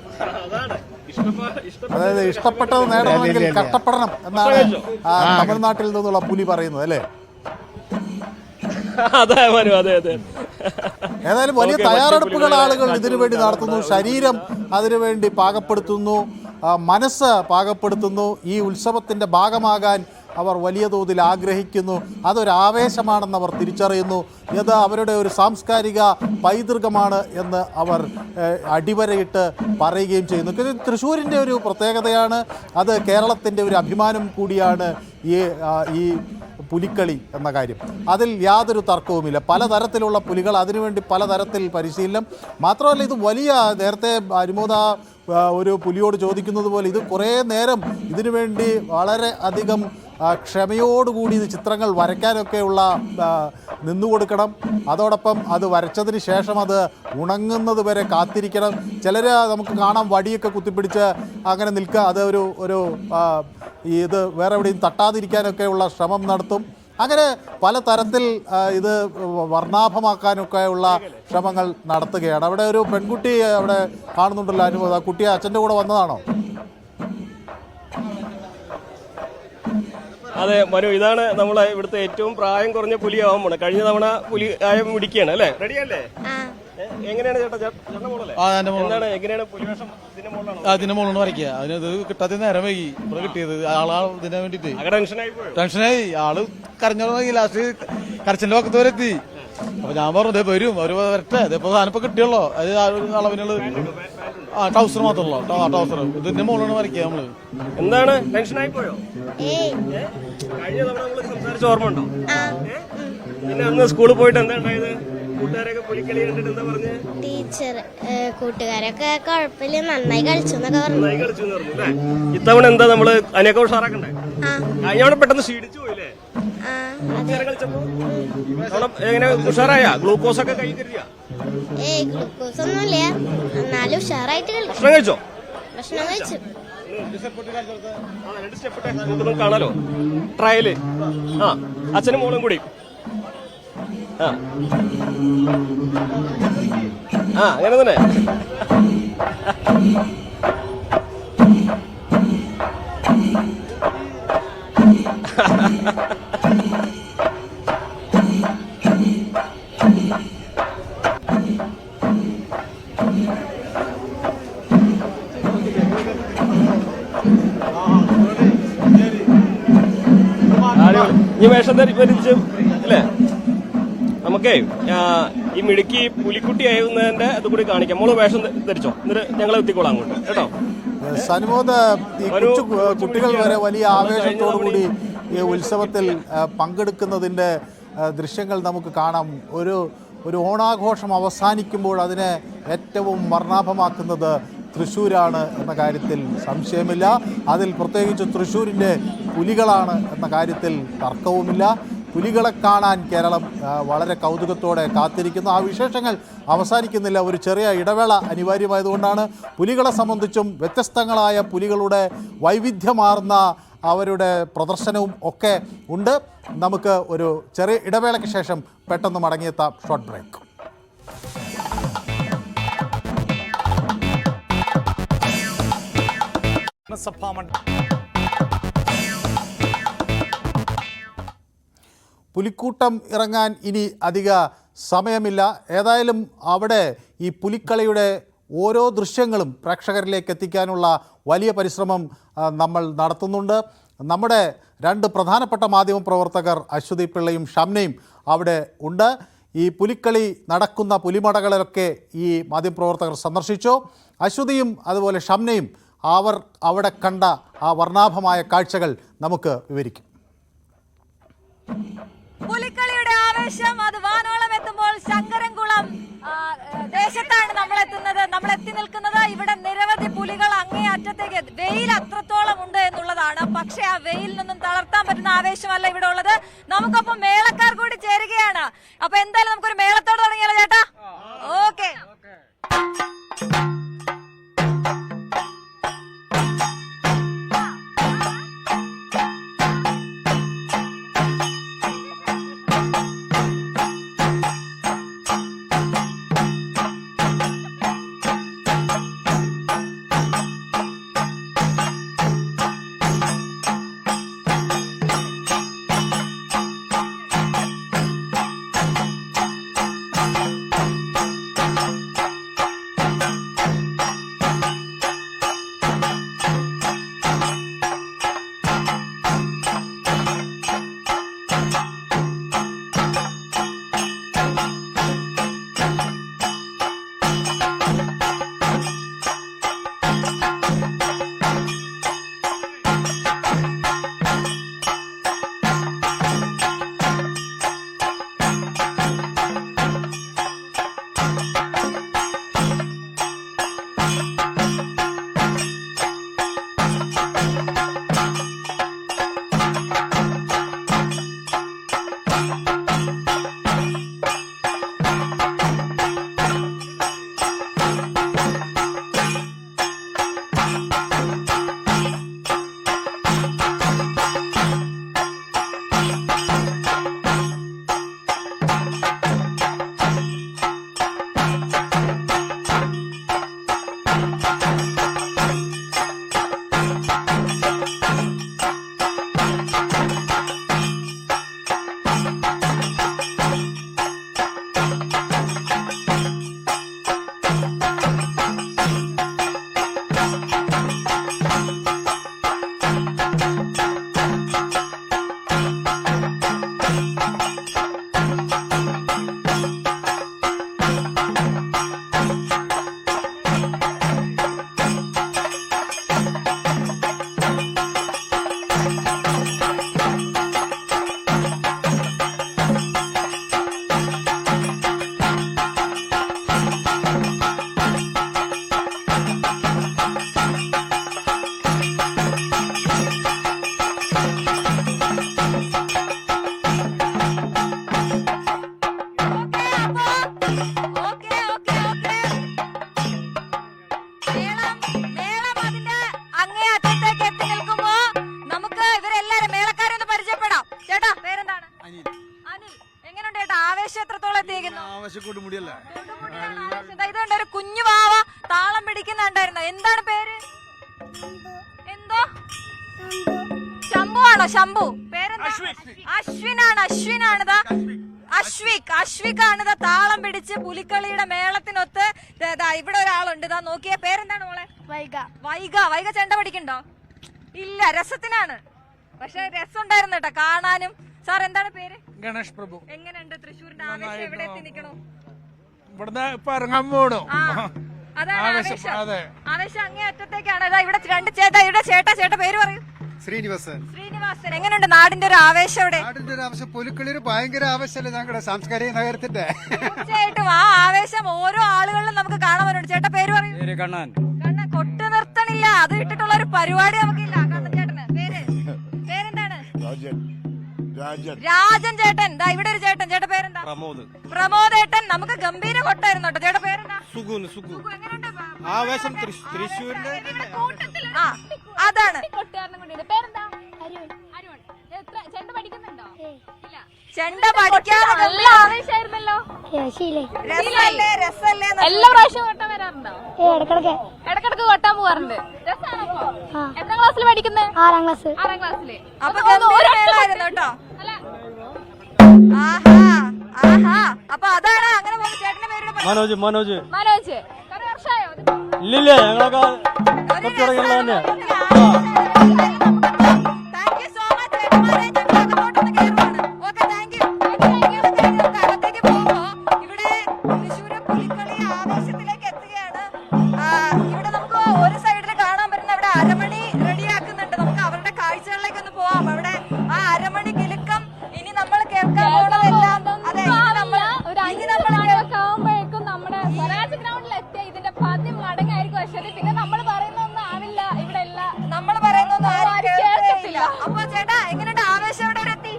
അതായത് ഇഷ്ടപ്പെട്ടത് നേടണമെങ്കിൽ കഷ്ടപ്പെടണം എന്നാണ് തമിഴ്നാട്ടിൽ നിന്നുള്ള പുലി പറയുന്നത്, അല്ലേ? അതെ അതെ. ഏതായാലും വലിയ തയ്യാറെടുപ്പുകൾ ആളുകൾ ഇതിനു വേണ്ടി നടത്തുന്നു. ശരീരം അതിനുവേണ്ടി പാകപ്പെടുത്തുന്നു, മനസ്സ് പാകപ്പെടുത്തുന്നു. ഈ ഉത്സവത്തിൻ്റെ ഭാഗമാകാൻ അവർ വലിയ തോതിൽ ആഗ്രഹിക്കുന്നു. അതൊരാവേശമാണെന്ന് അവർ തിരിച്ചറിയുന്നു. ഇത് അവരുടെ ഒരു സാംസ്കാരിക പൈതൃകമാണ് എന്ന് അവർ അടിവരയിട്ട് പറയുകയും ചെയ്യുന്നു. തൃശ്ശൂരിൻ്റെ ഒരു പ്രത്യേകതയാണ്, അത് കേരളത്തിൻ്റെ ഒരു അഭിമാനം കൂടിയാണ് ഈ പുലിക്കളി എന്ന കാര്യം. അതിൽ യാതൊരു തർക്കവുമില്ല. പലതരത്തിലുള്ള പുലികൾ, അതിനുവേണ്ടി പലതരത്തിൽ പരിശീലനം. മാത്രമല്ല ഇത് വലിയ, നേരത്തെ അനുമോദ ഒരു പുലിയോട് ചോദിക്കുന്നത് പോലെ ഇത് കുറേ നേരം ഇതിനു വേണ്ടി വളരെ അധികം ക്ഷമയോടുകൂടി ഇത് ചിത്രങ്ങൾ വരയ്ക്കാനൊക്കെയുള്ള നിന്നുകൊടുക്കണം. അതോടൊപ്പം അത് വരച്ചതിന് ശേഷം അത് ഉണങ്ങുന്നത് വരെ കാത്തിരിക്കണം. ചിലർ നമുക്ക് കാണാം വടിയൊക്കെ കുത്തിപ്പിടിച്ച് അങ്ങനെ നിൽക്കുക. അത് ഒരു ഇത് വേറെ എവിടെയും തട്ടാതിരിക്കാനൊക്കെയുള്ള ശ്രമം നടത്തും. അങ്ങനെ പലതരത്തിൽ ഇത് വർണ്ണാഭമാക്കാനൊക്കെയുള്ള ശ്രമങ്ങൾ നടത്തുകയാണ്. അവിടെ ഒരു പെൺകുട്ടി അവിടെ കാണുന്നുണ്ടല്ലോ അനുമോദ. ആ കുട്ടി അച്ഛൻ്റെ കൂടെ വന്നതാണോ? അതെ മനു, ഇതാണ് നമ്മളെ ഇവിടുത്തെ ഏറ്റവും പ്രായം കുറഞ്ഞ പുലിയാവാൻ പോണത്. കഴിഞ്ഞ തവണ പുലി ആയം പിടിക്കുകയാണ് അല്ലേ? റെഡിയല്ലേ? എങ്ങനെയാണ് ചേട്ടന്റെ മോളല്ലേ? എന്താണ് എങ്ങനെയാണ് പുലിവേഷം ഇതിന്റെ മോളാണോ? അതിന്റെ മോളാണ് വരയ്ക്കുക. അതിനത് കിട്ടാത്ത നേരം വൈകി ഇവിടെ കിട്ടിയത്. ആളാ ഇതിനെ വേണ്ടിട്ട് ടെൻഷനായി. ആള് കരഞ്ഞോളി. ലാസ്റ്റ് കരച്ചിന്റെ പക്കത്ത് വരെ എത്തി. അപ്പൊ ഞാൻ പറഞ്ഞു വരും, അവര് വരട്ടെ, ഇതിപ്പോ സാധനം കിട്ടിയല്ലോ. അത് അളവിനുള്ള ട്രൗസർ മാത്രമല്ലോ, ട്രൗസർ. ഇതിന്റെ മോളാണ് വരയ്ക്കുക നമ്മള്. എന്താണ് ടെൻഷനായി പോയോ? കഴിഞ്ഞ തവണ നമ്മള് സംസാരിച്ച ഓർമ്മ ഉണ്ടോ? പിന്നെ അന്ന് സ്കൂളിൽ പോയിട്ട് എന്താ ഉണ്ടായത്? കൂട്ടുകാരൊക്കെ പുലിക്കളി കണ്ടിട്ട് എന്താ പറഞ്ഞ്? ടീച്ചർ കൂട്ടുകാരൊക്കെ കുഴപ്പമില്ല, നന്നായി കളിച്ചു എന്നൊക്കെ പറഞ്ഞു. നന്നായി കളിച്ചു എന്ന് പറഞ്ഞു അല്ലേ? ഇത്തവണ എന്താ നമ്മള് അതിനൊക്കെ ഉഷാറാക്കണ്ടേ? കഴിഞ്ഞ തവണ പെട്ടെന്ന് ക്ഷീണിച്ചു പോയില്ലേ? എങ്ങനെ ഉഷാറായ? ഗ്ലൂക്കോസ് ഒക്കെ കൈ കരുതിയാ? ഗ്ലൂക്കോസ് ഒന്നുമില്ല, എന്നാലും ഉഷാറായിട്ട് കളിച്ചു. ഭക്ഷണം കഴിച്ചോ? ഭക്ഷണം കഴിച്ചു. 2 സ്റ്റെപ്പ് കാണാലോ ട്രയല്. അച്ഛനും മോളും കൂടി. അങ്ങനെ തന്നെ. ഈ വേഷം ധരിച്ച് അല്ലേ? നമുക്കേ ഈ മിടുക്കി പുലിക്കുട്ടി ആയിരുന്നതിന്റെ അത് കൂടി കാണിക്കാം. മോള് വേഷം ധരിച്ചോ, എന്നിട്ട് ഞങ്ങൾ എത്തിക്കോളാം അങ്ങോട്ട് കേട്ടോ. സനുമോദ്, ഈ കുട്ടികൾ വരെ വലിയ ആവേശത്തോടുകൂടി ഈ ഉത്സവത്തിൽ പങ്കെടുക്കുന്നതിൻ്റെ ദൃശ്യങ്ങൾ നമുക്ക് കാണാം. ഒരു ഓണാഘോഷം അവസാനിക്കുമ്പോൾ അതിനെ ഏറ്റവും വർണ്ണാഭമാക്കുന്നത് തൃശ്ശൂരാണ് എന്ന കാര്യത്തിൽ സംശയമില്ല. അതിൽ പ്രത്യേകിച്ച് തൃശ്ശൂരിൻ്റെ പുലികളാണ് എന്ന കാര്യത്തിൽ തർക്കവുമില്ല. പുലികളെ കാണാൻ കേരളം വളരെ കൗതുകത്തോടെ കാത്തിരിക്കുന്നു. ആ വിശേഷങ്ങൾ അവസാനിക്കുന്നില്ല. ഒരു ചെറിയ ഇടവേള അനിവാര്യമായതുകൊണ്ടാണ്. പുലികളെ സംബന്ധിച്ചും വ്യത്യസ്തങ്ങളായ പുലികളുടെ വൈവിധ്യമാർന്ന അവരുടെ പ്രദർശനവും ഒക്കെ ഉണ്ട്. നമുക്ക് ഒരു ചെറിയ ഇടവേളയ്ക്ക് ശേഷം പെട്ടെന്ന് മടങ്ങിയെത്താം. Short break. പുലിക്കൂട്ടം ഇറങ്ങാൻ ഇനി അധിക സമയമില്ല. ഏതായാലും അവിടെ ഈ പുലിക്കളിയുടെ ഓരോ ദൃശ്യങ്ങളും പ്രേക്ഷകരിലേക്ക് എത്തിക്കാനുള്ള വലിയ പരിശ്രമം നമ്മൾ നടത്തുന്നുണ്ട്. നമ്മുടെ 2 പ്രധാനപ്പെട്ട മാധ്യമപ്രവർത്തകർ അശ്വതി പിള്ളയും ഷംനയും അവിടെ ഉണ്ട്. ഈ പുലിക്കളി നടക്കുന്ന പുലിമടകളിലൊക്കെ ഈ മാധ്യമപ്രവർത്തകർ സന്ദർശിച്ചു. അശ്വതിയും അതുപോലെ ഷംനയും അവർ അവിടെ കണ്ട ആ വർണ്ണാഭമായ കാഴ്ചകൾ നമുക്ക് വിവരിക്കും. പുലിക്കളിയുടെ ആവേശം അത് വാനോളം എത്തുമ്പോൾ ശങ്കരൻകുളം ദേശത്താണ് നമ്മൾ എത്തി നിൽക്കുന്നത്. ഇവിടെ നിരവധി പുലികൾ അങ്ങേ അറ്റത്തേക്ക്, വെയിൽ അത്രത്തോളം ഉണ്ട് എന്നുള്ളതാണ്. പക്ഷെ ആ വെയിൽ നിന്നും തളർത്താൻ പറ്റുന്ന ആവേശമല്ല ഇവിടെ ഉള്ളത്. നമുക്കൊപ്പം മേളക്കാർ കൂടി ചേരുകയാണ്. അപ്പൊ എന്തായാലും നമുക്കൊരു മേളത്തോട് തുടങ്ങിയാലോ ചേട്ടാ? ഓക്കെ. Okay okay okay. മേളം അതിന്റെ അങ്ങേ അറ്റത്തേക്ക് എത്തി നിൽക്കുമ്പോ നമുക്ക് ഇവരെല്ലാരും മേളക്കാരൊന്ന് പരിചയപ്പെടാം. ചേട്ടാ പേരെന്താണ്? അനിൽ. എങ്ങനെയുണ്ട് ചേട്ടാ ആവേശം എത്രത്തോളം എത്തിയിരിക്കുന്നു? ആവശ്യക്കൂട്ടുമുടിയല്ലേ? ഇതുകൊണ്ട് ഒരു കുഞ്ഞു വാവ താളം പിടിക്കുന്നുണ്ടായിരുന്നു. എന്താണ് പേര്? എന്തോ ശംഭു ആണോ? ശംഭു. പേരെന്താ? അശ്വിനാണ്. അശ്വിക് ആണ് താളം പിടിച്ച് പുലിക്കളിയുടെ മേളത്തിനൊത്ത് ഇവിടെ ഒരാളുണ്ട്. ഇതാ നോക്കിയ പേരെന്താണ് മോളെ? വൈഗ ചെണ്ട പഠിക്കണ്ടോ? ഇല്ല, രസത്തിനാണ്. പക്ഷെ രസം ഉണ്ടായിരുന്നു കേട്ടോ കാണാനും. സാർ എന്താണ് പേര്? ഗണേഷ് പ്രഭു. എങ്ങനെയുണ്ട് തൃശ്ശൂരിന്റെ ആവേശം? എവിടെ എത്തി നിൽക്കണോ? ഇവിടുന്ന് ഇപ്പൊ ഇറങ്ങാൻ പോണു. അതാണ് ആവേശം. ആവേശം അങ്ങേ അറ്റത്തേക്കാണ്. ഇവിടെ രണ്ട് ചേട്ടാ പേര് പറയൂ. ശ്രീനിവാസൻ. എങ്ങനെയുണ്ട് നാടിന്റെ ഒരു ആവേശം? ഇവിടെ നാടിന്റെ ഒരു ആവശ്യം പുലിക്കളിയൊരു ഭയങ്കര ആവശ്യമല്ലേ ഞങ്ങളുടെ സാംസ്കാരിക നഗരത്തിന്റെ? തീർച്ചയായിട്ടും ആ ആവേശം ഓരോ ആളുകളിലും നമുക്ക് കാണാൻ പറ്റുന്നുണ്ട്. ചേട്ടാ പേര് പറയൂ. കണ്ണൻ. കൊട്ട് നിർത്തണില്ല, അത് ഇട്ടിട്ടുള്ള ഒരു പരിപാടി നമുക്കില്ല. കണ്ണൻ ചേട്ടന് പേരെന്താണ്? രാജൻ ചേട്ടൻ. ഇവിടെ ഒരു ചേട്ടൻ പേരെന്താ? പ്രമോദ് ഏട്ടൻ. നമുക്ക് ഗംഭീര കൊട്ടായിരുന്നു കേട്ടോ. ചേട്ടാ പേരെന്താ? എങ്ങനെയുണ്ട് ആവേശം തൃശ്ശൂരിന്റെ അതാണ്. ചെണ്ട പഠിക്കാൻ നല്ല ആവേശമായിരുന്നല്ലോ. രസല്ലേ? എല്ലാ പ്രാവശ്യവും കൊട്ടാൻ വരാറുണ്ടോ? ഇടക്കിടക്ക് കൊട്ടാൻ പോവാറുണ്ട്. എത്രാം ക്ലാസ്സിൽ പഠിക്കുന്നത്? 6ാം ക്ലാസ്സില്. അപ്പൊ കേട്ടോ. അപ്പൊ അതാണ് അങ്ങനെ ചേട്ടന്റെ പേരുടെ മനോജ്. കുറെ വർഷമായോ? ഇല്ലില്ല, ഞങ്ങളൊക്കെ താങ്ക് യു സോ മച്ച് ചേട്ടന്മാരെ. ഞങ്ങൾ അകത്തോട്ടൊന്ന് കയറുവാണ്. Okay, thank you. അകത്തേക്ക് പോകുമ്പോ ഇവിടെ തൃശ്ശൂര് പുലിക്കളി ആവേശത്തിലേക്ക് എത്തുകയാണ്. ഇവിടെ നമുക്ക് ഒരു സൈഡിൽ കാണാൻ പറ്റുന്ന അവിടെ അരമണി റെഡിയാക്കുന്നുണ്ട്. നമുക്ക് അവരുടെ കാഴ്ചകളിലേക്ക് ഒന്ന് പോവാം. അവിടെ ആ അരമണി കിലുക്കം ഇനി നമ്മൾ കേൾക്കാൻ പോകുന്നതെല്ലാം ആവുമ്പോഴേക്കും നമ്മുടെ സ്വരാജ് ഗ്രൗണ്ടിൽ എത്തിയ ഇതിന്റെ 10 മടങ്ങായിരിക്കും. പക്ഷേ പിന്നെ നമ്മൾ പറയുന്നൊന്നും ആവില്ല. ഇവിടെ എല്ലാം നമ്മൾ പറയുന്നൊന്നും ആരും കേൾക്കത്തില്ല. അപ്പൊ ചേട്ടാ എങ്ങനെയുണ്ട് ആവേശം? എവിടെ വരെ എത്തി?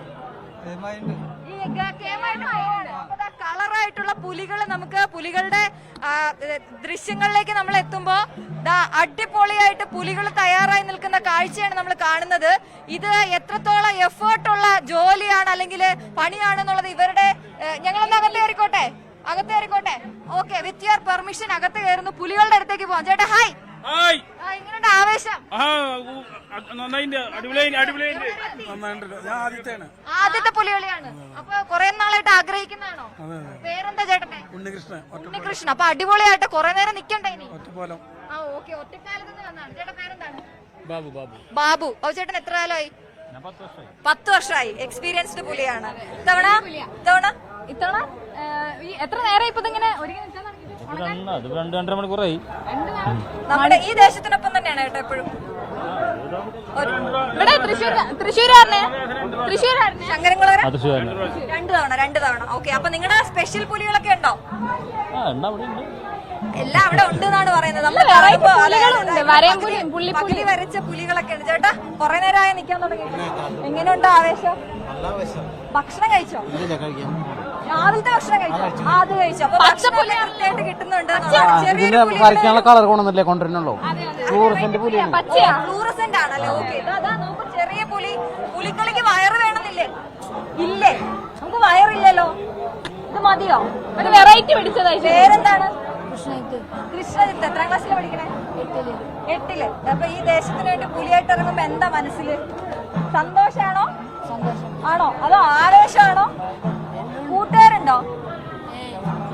കളറായിട്ടുള്ള പുലികള് നമുക്ക് പുലികളുടെ ദൃശ്യങ്ങളിലേക്ക് നമ്മൾ എത്തുമ്പോ അടിപൊളിയായിട്ട് പുലികൾ തയ്യാറായി നിൽക്കുന്ന കാഴ്ചയാണ് നമ്മൾ കാണുന്നത്. ഇത് എത്രത്തോളം എഫേർട്ടുള്ള ജോലിയാണ് അല്ലെങ്കിൽ പണിയാണെന്നുള്ളത് ഇവരുടെ ഞങ്ങളൊന്ന് അകത്ത് കയറിക്കോട്ടെ. ഓക്കെ, വിത്ത് യുവർ പെർമിഷൻ അകത്ത് കയറുന്നു. പുലികളുടെ അടുത്തേക്ക് പോവാം. ചേട്ടാ ഹായ്. എങ്ങനെയുണ്ട് ആവേശം? ആദ്യത്തെ പുലികളിയാണ്. അപ്പൊ കുറെ നാളായിട്ട് ആഗ്രഹിക്കുന്നതാണോ? പേരെന്താ ചേട്ടന്റെ? ഉണ്ണികൃഷ്ണൻ. അപ്പൊ അടിപൊളിയായിട്ട് കുറെ നേരം നിക്കണ്ടേ ഇനി? ഓക്കെ, ഒറ്റക്കാലത്ത് വന്നാണ്. ചേട്ടൻ പേരെന്താണ്? ബാബു. അപ്പൊ ചേട്ടൻ എത്ര കാലമായി? 10 വർഷമായി. എക്സ്പീരിയൻസ്ഡ് പുലിയാണ്. ഇത്തവണ എത്ര നേരം ഇപ്പൊ ഇങ്ങനെ രണ്ട് 2.5 മണിക്കൂറായി. നമ്മുടെ ഈ ദേശത്തിനൊപ്പം തന്നെയാണ് കേട്ടോ എപ്പോഴും. ഇവിടെ തൃശ്ശൂരാരനെ ശങ്കരൻകുളവരെ 2 തവണ. ഓക്കെ, അപ്പൊ നിങ്ങളുടെ സ്പെഷ്യൽ പുലികളൊക്കെ ഉണ്ടോ? എല്ലാം അവിടെ ഉണ്ട് എന്നാണ് പറയുന്നത്. പകലി വരച്ച പുലികളൊക്കെ ഉണ്ട്. ചേട്ടാ കുറെ നേരമായി നിക്കാൻ തുടങ്ങി. എങ്ങനെയുണ്ട് ആവേശം? ഭക്ഷണം കഴിച്ചോ? രാവിലത്തെ ഭക്ഷണം കഴിച്ചോ? അത് കഴിച്ചോ? അപ്പൊ ഭക്ഷണം കൃത്യമായിട്ട് കിട്ടുന്നുണ്ട്. കളർ കൊണ്ടുവരുന്നുള്ളൂ. ഫ്ലൂറസെന്റ് ആണല്ലേ? ഓക്കെ, അതാ നോക്കൂ. ചെറിയ പുലിക്കളിക്ക് വയറ് വേണമെന്നില്ലേ? ഇല്ലേ, നമുക്ക് വയറില്ലല്ലോ. ഇത് മതിയോ? ഒരു വെറൈറ്റി പിടിച്ചതായി. പേരെന്താണ്? കൃഷ്ണജിത്ത്. എത്രാം ക്ലാസ്സിലാണ് പഠിക്കണേ? 8ല്. അപ്പൊ ഈ ദേശത്തിന് വേണ്ടി പുലിയായിട്ട് ഇറങ്ങുമ്പോ എന്താ മനസ്സില്? സന്തോഷാണോ? ആണോ അതോ ആവേശമാണോ? കൂട്ടുകാരുണ്ടോ?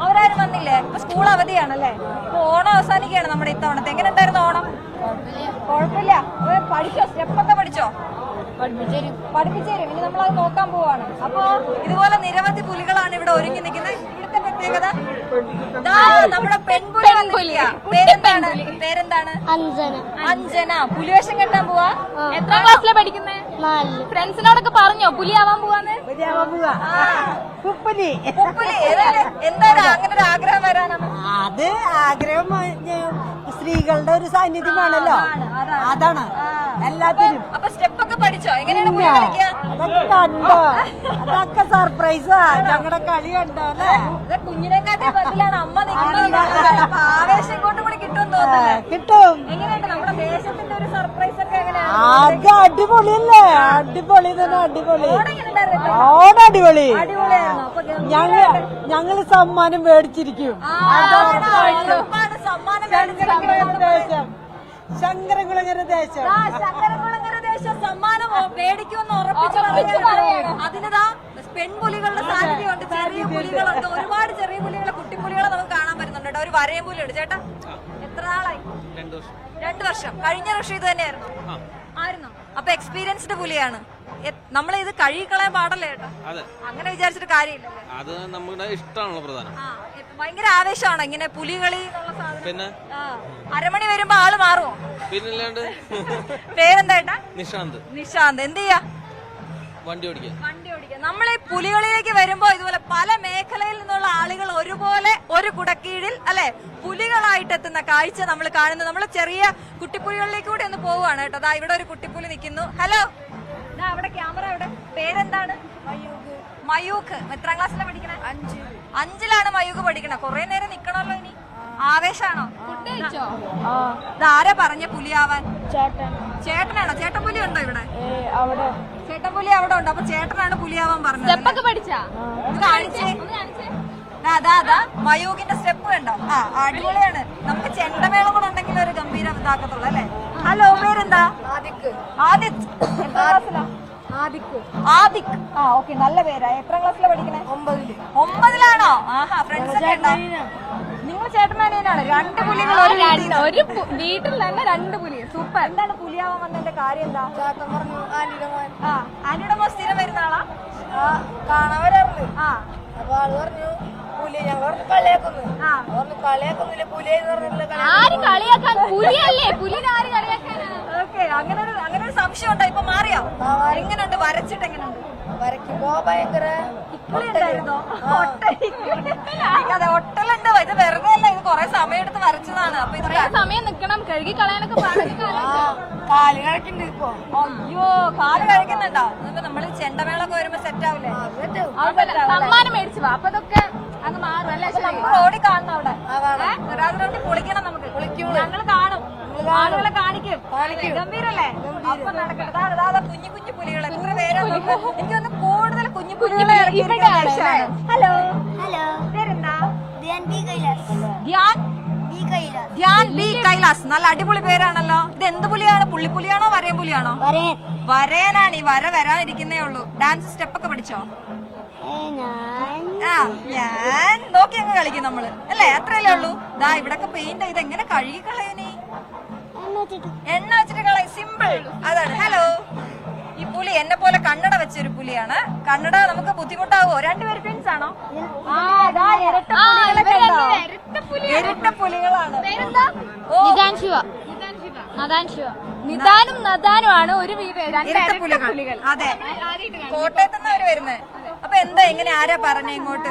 അവരാരും വന്നില്ലേ? ഇപ്പൊ സ്കൂൾ അവധിയാണല്ലേ? ഇപ്പൊ ഓണം അവസാനിക്കുകയാണ് നമ്മുടെ ഇത്തവണത്തെ. എങ്ങനെ ഉണ്ടായിരുന്നു ഓണം? കുഴപ്പമില്ല. പഠിച്ചോ? സ്റ്റെപ്പൊക്കെ പഠിച്ചോ? പഠിപ്പിച്ചു തരും. ഇനി നമ്മളത് നോക്കാൻ പോവാണ്. അപ്പൊ ഇതുപോലെ നിരവധി പുലികളാണ് ഇവിടെ ഒരുങ്ങി നിൽക്കുന്നത്. ഇവിടുത്തെ പ്രത്യേകത നമ്മുടെ പെൺപുലി. പേരെന്താണ്? അഞ്ജന. പുലിവേഷം കെട്ടാൻ പോവാ. എത്രാം ക്ലാസ്സിലാണ് പഠിക്കുന്നത്? 4. ഫ്രണ്ട്സിനോടൊക്കെ പറഞ്ഞോ പുലിയാവാൻ പോവാന്ന്? എന്താണ് അങ്ങനെ ഒരു ആഗ്രഹം വരാനാണ്? അത് ആഗ്രഹം സ്ത്രീകളുടെ ഒരു സാന്നിധ്യമാണല്ലോ, അതാണ് എല്ലാത്തിനും. അപ്പൊ സ്റ്റെപ്പൊക്കെ പഠിച്ചോ? എങ്ങനെയാണ് പുലി കളിക്കുക? അതൊക്കെ കണ്ടോ? അതൊക്കെ സർപ്രൈസാ. ഞങ്ങളുടെ കളി കണ്ടോ അല്ലേ? കുഞ്ഞിനെക്കാട്ടി ബദലാണ് അമ്മ നിൽക്കുന്നത്. അപ്പൊ ആവേശം ഇങ്ങോട്ടും കൂടി കിട്ടുമെന്ന് തോന്നുന്നു. കിട്ടും. എങ്ങനെയുണ്ട് നമ്മുടെ ദേശത്തിന്റെ ഒരു സർപ്രൈസ് ഒക്കെ എങ്ങനെയാണ്? അത് അടിപൊളിയല്ലേ? അടിപൊളി തന്നെ, അടിപൊളി. ഓണം അടിപൊളി. അടിപൊളിയായിരുന്നു. അപ്പൊ ഞങ്ങള് സമ്മാനം മേടിച്ചിരിക്കും. സമ്മാനം ദേശം ശങ്കരകുളങ്ങര ദേശം ശങ്കരകുളങ്ങര ദേശം സമ്മാനം മേടിക്കുമെന്ന് ഉറപ്പിച്ചു പറയുകയാണ്. അതിനിതാ പെൺപുലികളുടെ സാന്നിധ്യമുണ്ട്, ചെറിയ പുലികളുണ്ട്, ഒരുപാട് ചെറിയ പുലികളെ കുട്ടിപ്പുലികളെ നമുക്ക് കാണാൻ പറ്റുന്നുണ്ട് കേട്ടോ. ഒരു വരയും പുലിയുണ്ട്. ചേട്ടാ എത്ര നാളായി? 2 വർഷം. കഴിഞ്ഞ വർഷം ഇത് തന്നെയായിരുന്നു ആയിരുന്നു. അപ്പൊ എക്സ്പീരിയൻസ്ഡ് പുലിയാണ്. നമ്മൾ ഇത് കഴുകിക്കളയാൻ പാടല്ലേ ചേട്ടാ? അങ്ങനെ വിചാരിച്ചിട്ട് കാര്യമില്ലല്ലേ? അത് നമ്മുടെ ഇഷ്ടമാണല്ലോ പ്രധാനം. ഭയങ്കര ആവേശമാണോ ഇങ്ങനെ പുലികളി എന്നുള്ള സാധനം? പിന്നെ അരമണി വരുമ്പോ ആള് മാറുമോ? പിന്നല്ലാണ്ട്. പേരെന്താ ചേട്ടാ? നിശാന്ത്. നിശാന്ത്. എന്ത് ചെയ്യാ? വണ്ടി ഓടിക്കാൻ. നമ്മൾ ഈ പുലികളിലേക്ക് വരുമ്പോ ഇതുപോലെ പല മേഖലയിൽ നിന്നുള്ള ആളുകൾ ഒരുപോലെ ഒരു കുടക്കീഴിൽ അല്ലെ പുലികളായിട്ട് എത്തുന്ന കാഴ്ച നമ്മൾ കാണുന്നത്. നമ്മൾ ചെറിയ കുട്ടിപ്പുലികളിലേക്ക് കൂടി ഒന്ന് പോവുകയാണ് കേട്ടോ. അതാ ഇവിടെ ഒരു കുട്ടിപ്പുലി നിൽക്കുന്നു. ഹലോ, അവിടെ ക്യാമറ അവിടെ. പേരെന്താണ്? മയൂഖ്. എത്രാം ക്ലാസ്സിലാണ് പഠിക്കണേ? 5ലാണ് മയൂഖ് പഠിക്കണേ. കൊറേ നേരം നിക്കണല്ലോ. ഇനി ആവേശാണോ? ഇതാരാ പറഞ്ഞ പുലിയാവാൻ? ചേട്ടനാണോ? ചേട്ടൻ പുലി ഉണ്ടോ ഇവിടെ? ചേട്ടൻ പുലി അവിടെ ഉണ്ട്. അപ്പൊ ചേട്ടനാണ് പുലിയാവാൻ പറഞ്ഞത്. അതാ മയൂഖിന്റെ സ്റ്റെപ്പ് ഉണ്ടോ? അടിപൊളിയാണ്. നമുക്ക് ചെണ്ടമേളം കൂടെ ഉണ്ടെങ്കിൽ ഒരു ഗംഭീര ഇതാക്കത്തുള്ളൂ അല്ലെ? ഹലോ, പേരെന്താ? ആദിത്. ആദിക്. ഓക്കെ, നല്ല പേരാ. എത്രാം ക്ലാസ്സിലാണ് പഠിക്കണേ? 9ലാണോ? ആഹാ, ഫ്രണ്ട്സ് ഒക്കെ ഉണ്ടോ? നിങ്ങൾ ചേട്ടനാണ്? 2 പുലികൾ ഒരു വീട്ടിൽ തന്നെ 2 പുലി. സൂപ്പർ. എന്താണ് പുലിയാവാൻ വന്നതിന്റെ കാര്യം എന്താ? ആന്റിയുടെ മോൻ സ്ഥിരം വരുന്ന ആളാ? കാണാൻ വരാറുണ്ട്. അപ്പൊ ആള് പറഞ്ഞു പുലി, ഞങ്ങൾ കളിയാക്കുന്നു. കളിയാക്കുന്നില്ല, പുലി ആര് കളിയാക്കാൻ? പുലിയല്ലേ, പുലിനെ ആര് കളിയാക്കാനാ? ഓക്കെ, അങ്ങനെ ഒരു സംശയം ഉണ്ടോ? ഇപ്പൊ മാറിയോ? എങ്ങനെയുണ്ട് വരച്ചിട്ട്? എങ്ങനെയുണ്ട് വരയ്ക്കുമ്പോ? ഭയങ്കര ഉണ്ടായിരുന്നോ? അതെ, ഒട്ടലുണ്ട്. ഇത് വെറുതെ അല്ല, ഇത് കൊറേ സമയം എടുത്ത് വരച്ചതാണ്. അപ്പൊ ഇത് സമയം നിക്കണം, കഴുകി കളയാനൊക്കെ കാല് കഴിക്കുന്നുണ്ട് ഇപ്പൊ. അയ്യോ, കാല് കഴിക്കുന്നുണ്ടോ? ഇപ്പൊ നമ്മള് ചെണ്ടമേളൊക്കെ വരുമ്പോ സെറ്റ് ആവില്ലേ? സമ്മാനം മേടിച്ചു വാ. അപ്പൊ അതൊക്കെ അങ്ങ് മാറും അല്ലേ? നമ്മൾ ഓടി കാണണം അവിടെ. നിരാഗ്രഹത്തിൽ പൊളിക്കണം. നമുക്ക് ഞങ്ങൾ കാണും, ആളുകളെ കാണിക്കും. ഗംഭീരല്ലേ? അപ്പൊ നടക്കട്ടെ. കുഞ്ഞു കുഞ്ഞു പുലികളെ എത്ര പേരാണ്? എനിക്കൊന്ന് കൂടുതൽ കുഞ്ഞു പുലികളെ. ഹലോ, പേരെന്താ? ധ്യാൻ ബി കൈലാസ്. നല്ല അടിപൊളി പേരാണല്ലോ. ഇത് എന്ത് പുലിയാണ്? പുള്ളിപ്പുലിയാണോ വരയൻ പുലിയാണോ? വരയനാണ്. ഈ വര വരാനിരിക്കുന്നേ ഉള്ളൂ. ഡാൻസ് സ്റ്റെപ്പ് ഒക്കെ പഠിച്ചോ? ഞാൻ നോക്കി അങ്ങ് കളിക്കും നമ്മള് അല്ലേ? അത്രയല്ലേ ഉള്ളൂ. ദാ ഇവിടൊക്കെ പെയിന്റ്. ഇത് എങ്ങനെ കഴുകി കളയനേ? എണ്ണ വെച്ചിട്ട് കളയും. സിമ്പിൾ. അതാണ്. ഹലോ, ഈ പുലി എന്നെ പോലെ കണ്ണട വെച്ചൊരു പുലിയാണ്. കണ്ണട നമുക്ക് ബുദ്ധിമുട്ടാവോ? 2 പേര് ട്വിൻസ് ആണോ? ഇരട്ട പുലികളാണ്. നിദാനും നദാനുമാണ് ഒരു വീട്. ഇരട്ട പുലികൾ. അതെ, കോട്ടയത്ത് നിന്ന് അവര് വരുന്നത്. അപ്പൊ എന്താ, എങ്ങനെ, ആരാ പറഞ്ഞ ഇങ്ങോട്ട്?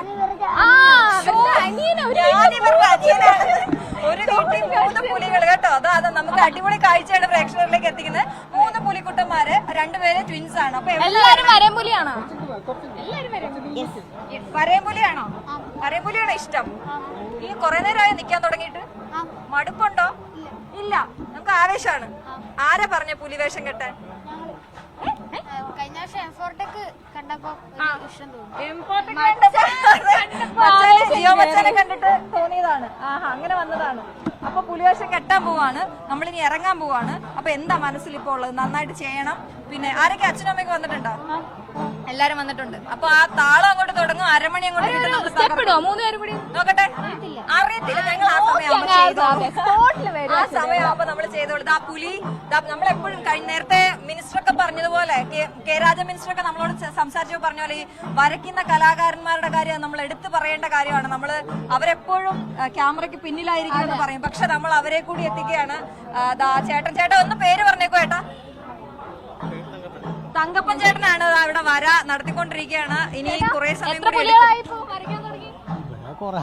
ഒരു വീട്ടിൽ 3 പുലികൾ കേട്ടോ. അതാ നമുക്ക് അടിപൊളി കാഴ്ചയാണ് പ്രേക്ഷകരിലേക്ക് എത്തിക്കുന്നത്. 3 പുലിക്കുട്ടന്മാര്, 2 പേര് ട്വിൻസ് ആണ്. അപ്പൊ എല്ലാരും വരയൻപുലിയാണോ? വരയൻപുലിയാണോ? വരയൻപുലിയാണോ ഇഷ്ടം? ഈ കൊറേ നേരമായി നിക്കാൻ തുടങ്ങിയിട്ട്. മടുപ്പുണ്ടോ? ഇല്ല, നമുക്ക് ആവേശമാണ്. ആരാ പറഞ്ഞ പുലിവേഷം കെട്ടാൻ? കഴിഞ്ഞ വർഷം എംഫോർടെക് കണ്ടപ്പോ ജിയോ മച്ചാനെ കണ്ടിട്ട് തോന്നിയതാണ്. അങ്ങനെ വന്നതാണ്. അപ്പൊ പുലിവേഷം കെട്ടാൻ പോവാണ്. നമ്മളിനി ഇറങ്ങാൻ പോവാണ്. അപ്പൊ എന്താ മനസ്സിൽ ഇപ്പൊ ഉള്ളത്? നന്നായിട്ട് ചെയ്യണം. പിന്നെ ആരൊക്കെ അച്ഛനും അമ്മയൊക്കെ വന്നിട്ടുണ്ടോ? എല്ലാരും വന്നിട്ടുണ്ട്. അപ്പൊ ആ താളം അങ്ങോട്ട് തുടങ്ങും. അരമണി അങ്ങോട്ട് നോക്കട്ടെ. അറിയത്തില്ല. ഞങ്ങൾ ആ സമയമാകുമ്പോ നമ്മൾ ചെയ്തോളൂ. ആ പുലി നമ്മളെപ്പോഴും നേരത്തെ മിനിസ്റ്ററൊക്കെ പറഞ്ഞതുപോലെ, കെ രാജ മിനിസ്റ്ററൊക്കെ നമ്മളോട് സംസാരിച്ചപ്പോൾ പറഞ്ഞ പോലെ, ഈ വരയ്ക്കുന്ന കലാകാരന്മാരുടെ കാര്യം നമ്മൾ എടുത്തു പറയേണ്ട കാര്യമാണ്. നമ്മൾ അവരെപ്പോഴും ക്യാമറയ്ക്ക് പിന്നിലായിരിക്കും എന്ന് പറയും. പക്ഷെ നമ്മൾ അവരെ കൂടി എത്തിക്കുകയാണ്. ചേട്ടൻ ഒന്ന് പേര് പറഞ്ഞേക്കോ ഏട്ടാ. തങ്കപ്പൻ ചേട്ടനാണ് ഇവിടെ വര നടത്തിക്കൊണ്ടിരിക്കുകയാണ്. ഇനി കുറെ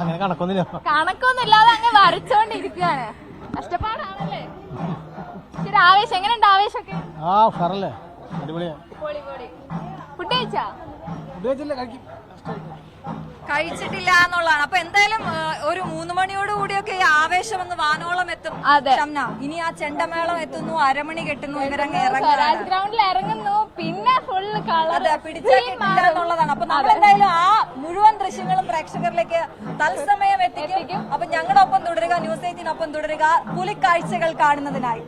സമയം കണക്കൊന്നുമില്ലാതെ അങ്ങ് വരച്ചോണ്ടിരിക്കുകയാണ്. കഷ്ടപ്പാടാണല്ലേ? ശരി, ആവേശം എങ്ങനെയുണ്ട്? ആവേശമൊക്കെ ഫുഡ് കഴിച്ചാ? കഴിച്ചിട്ടില്ല എന്നുള്ളതാണ്. അപ്പൊ എന്തായാലും ഒരു 3 മണിയോട് കൂടിയൊക്കെ ഈ ആവേശം ഒന്ന് വാനോളം എത്തും. ഷംന, ഇനി ആ ചെണ്ടമേളം എത്തുന്നു, അരമണി കെട്ടുന്നു, ഇവരങ്ങ് സ്വരാജ് ഗ്രൗണ്ടിൽ ഇറങ്ങുന്നു, പിന്നെ ഫുള്ള് പിടിച്ചാൽ കിട്ടില്ല എന്നുള്ളതാണ്. അപ്പൊ നമ്മളെന്തായാലും ആ മുഴുവൻ ദൃശ്യങ്ങളും പ്രേക്ഷകരിലേക്ക് തത്സമയം എത്തിക്കും. അപ്പൊ ഞങ്ങളൊപ്പം തുടരുക, ന്യൂസ് 18 തുടരുക പുലിക്കാഴ്ചകൾ കാണുന്നതിനായി.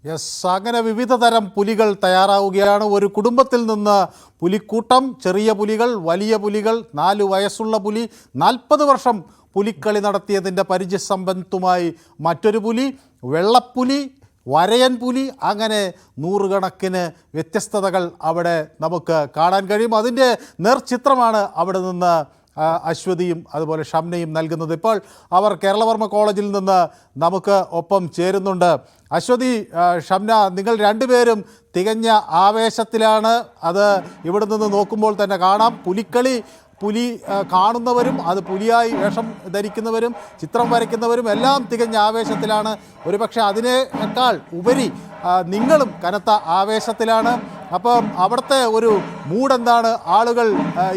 യെസ്, അങ്ങനെ വിവിധ തരം പുലികൾ തയ്യാറാവുകയാണ്. ഒരു കുടുംബത്തിൽ നിന്ന് പുലിക്കൂട്ടം, ചെറിയ പുലികൾ, വലിയ പുലികൾ, 4 വയസ്സുള്ള പുലി, 40 വർഷം പുലിക്കളി നടത്തിയതിൻ്റെ പരിചയസമ്പത്തുമായി മറ്റൊരു പുലി, വെള്ളപ്പുലി, വരയൻ പുലി, അങ്ങനെ 100 കണക്കിന് വ്യത്യസ്തതകൾ അവിടെ നമുക്ക് കാണാൻ കഴിയും. അതിൻ്റെ നേർചിത്രമാണ് അവിടെ നിന്ന് അശ്വതിയും അതുപോലെ ഷംനയും നൽകുന്നത്. ഇപ്പോൾ അവർ കേരളവർമ്മ കോളേജിൽ നിന്ന് നമുക്ക് ഒപ്പം ചേരുന്നുണ്ട്. അശ്വതി, ഷംന, നിങ്ങൾ രണ്ടുപേരും തികഞ്ഞ ആവേശത്തിലാണ്. അത് ഇവിടെ നിന്ന് നോക്കുമ്പോൾ തന്നെ കാണാം. പുലി കാണുന്നവരും അത് പുലിയായി വേഷം ധരിക്കുന്നവരും ചിത്രം വരയ്ക്കുന്നവരും എല്ലാം തികഞ്ഞ ആവേശത്തിലാണ്. ഒരുപക്ഷെ അതിനേക്കാൾ ഉപരി നിങ്ങളും കനത്ത ആവേശത്തിലാണ്. അപ്പം അവിടുത്തെ ഒരു മൂഡ് എന്താണ്? ആളുകൾ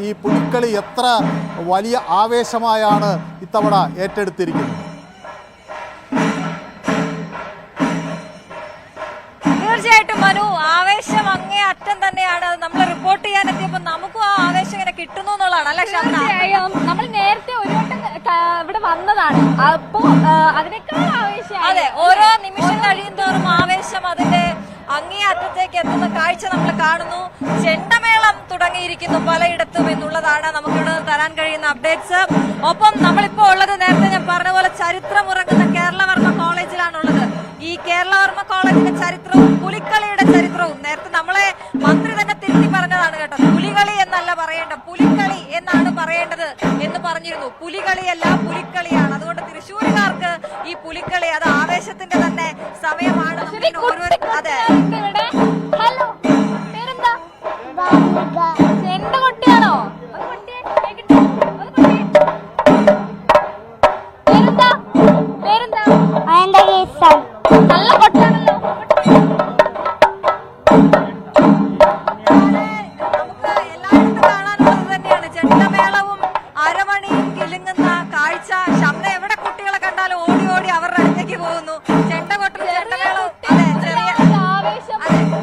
ഈ പുലിക്കളി എത്ര വലിയ ആവേശമായാണ് ഇത്തവണ ഏറ്റെടുത്തിരിക്കുന്നത്? തീർച്ചയായിട്ടും മനു, ആവേശം അങ്ങേ അറ്റം തന്നെയാണ്. നമ്മൾ റിപ്പോർട്ട് ചെയ്യാൻ എത്തിയപ്പോൾ നമുക്കും ആ ആവേശം ഇങ്ങനെ കിട്ടുന്നു എന്നുള്ളതാണ് അല്ലെ ഷംന? നമ്മൾ നേരത്തെ ഒരു വട്ടം ഇവിടെ വന്നതാണ്, അപ്പോ അതിനേക്കാൾ ആവേശം. അതെ, ഓരോ നിമിഷം കഴിയും തോറും ആവേശം അതിന്റെ അങ്ങേ അറ്റത്തേക്ക് എത്തുന്ന കാഴ്ച നമ്മൾ കാണുന്നു. ചെണ്ടമേളം തുടങ്ങിയിരിക്കുന്നു പലയിടത്തും എന്നുള്ളതാണ് നമുക്കിവിടെ തരാൻ കഴിയുന്ന അപ്ഡേറ്റ്സ്. ഒപ്പം നമ്മളിപ്പോ ഉള്ളത് നേരത്തെ ഞാൻ പറഞ്ഞ പോലെ ചരിത്രമുറങ്ങുന്ന കേരളവർമ്മ കോളേജിലാണുള്ളത്. ഈ കേരളവർമ്മ കോളേജിന്റെ ചരിത്രവും പുലിക്കളിയുടെ ചരിത്രവും നേരത്തെ നമ്മളെ മന്ത്രി തന്നെ തിരുത്തി പറഞ്ഞതാണ് കേട്ടോ. പുലികളി എന്നല്ല പറയേണ്ട, പുലിക്കളി എന്നാണ് പറയേണ്ടത് എന്ന് പറഞ്ഞിരുന്നു. പുലികളിയല്ല, പുലിക്കളിയാണ്. അതുകൊണ്ട് തൃശ്ശൂരുകാർക്ക് ഈ പുലിക്കളി അത് ആവേശത്തിന്റെ തന്നെ സമയമാണ്. അതെ, ഹലോ, പേരെന്താ? ചെണ്ട കൊട്ടിയാണോ? പേരെന്താ? നല്ല കൊട്ടാണല്ലോ. നമുക്ക് എല്ലായിടത്തും കാണാനുള്ളത് തന്നെയാണ് ചെണ്ടമേളവും അരമണിയും കിലുങ്ങുന്ന കാഴ്ച. ഷംന എവിടെ കുട്ടികളെ കണ്ടാലും ഓടി ഓടി അവരുടെ അടുത്തേക്ക് പോകുന്നു. ചെണ്ട കൊട്ടും ചെണ്ടമേളവും.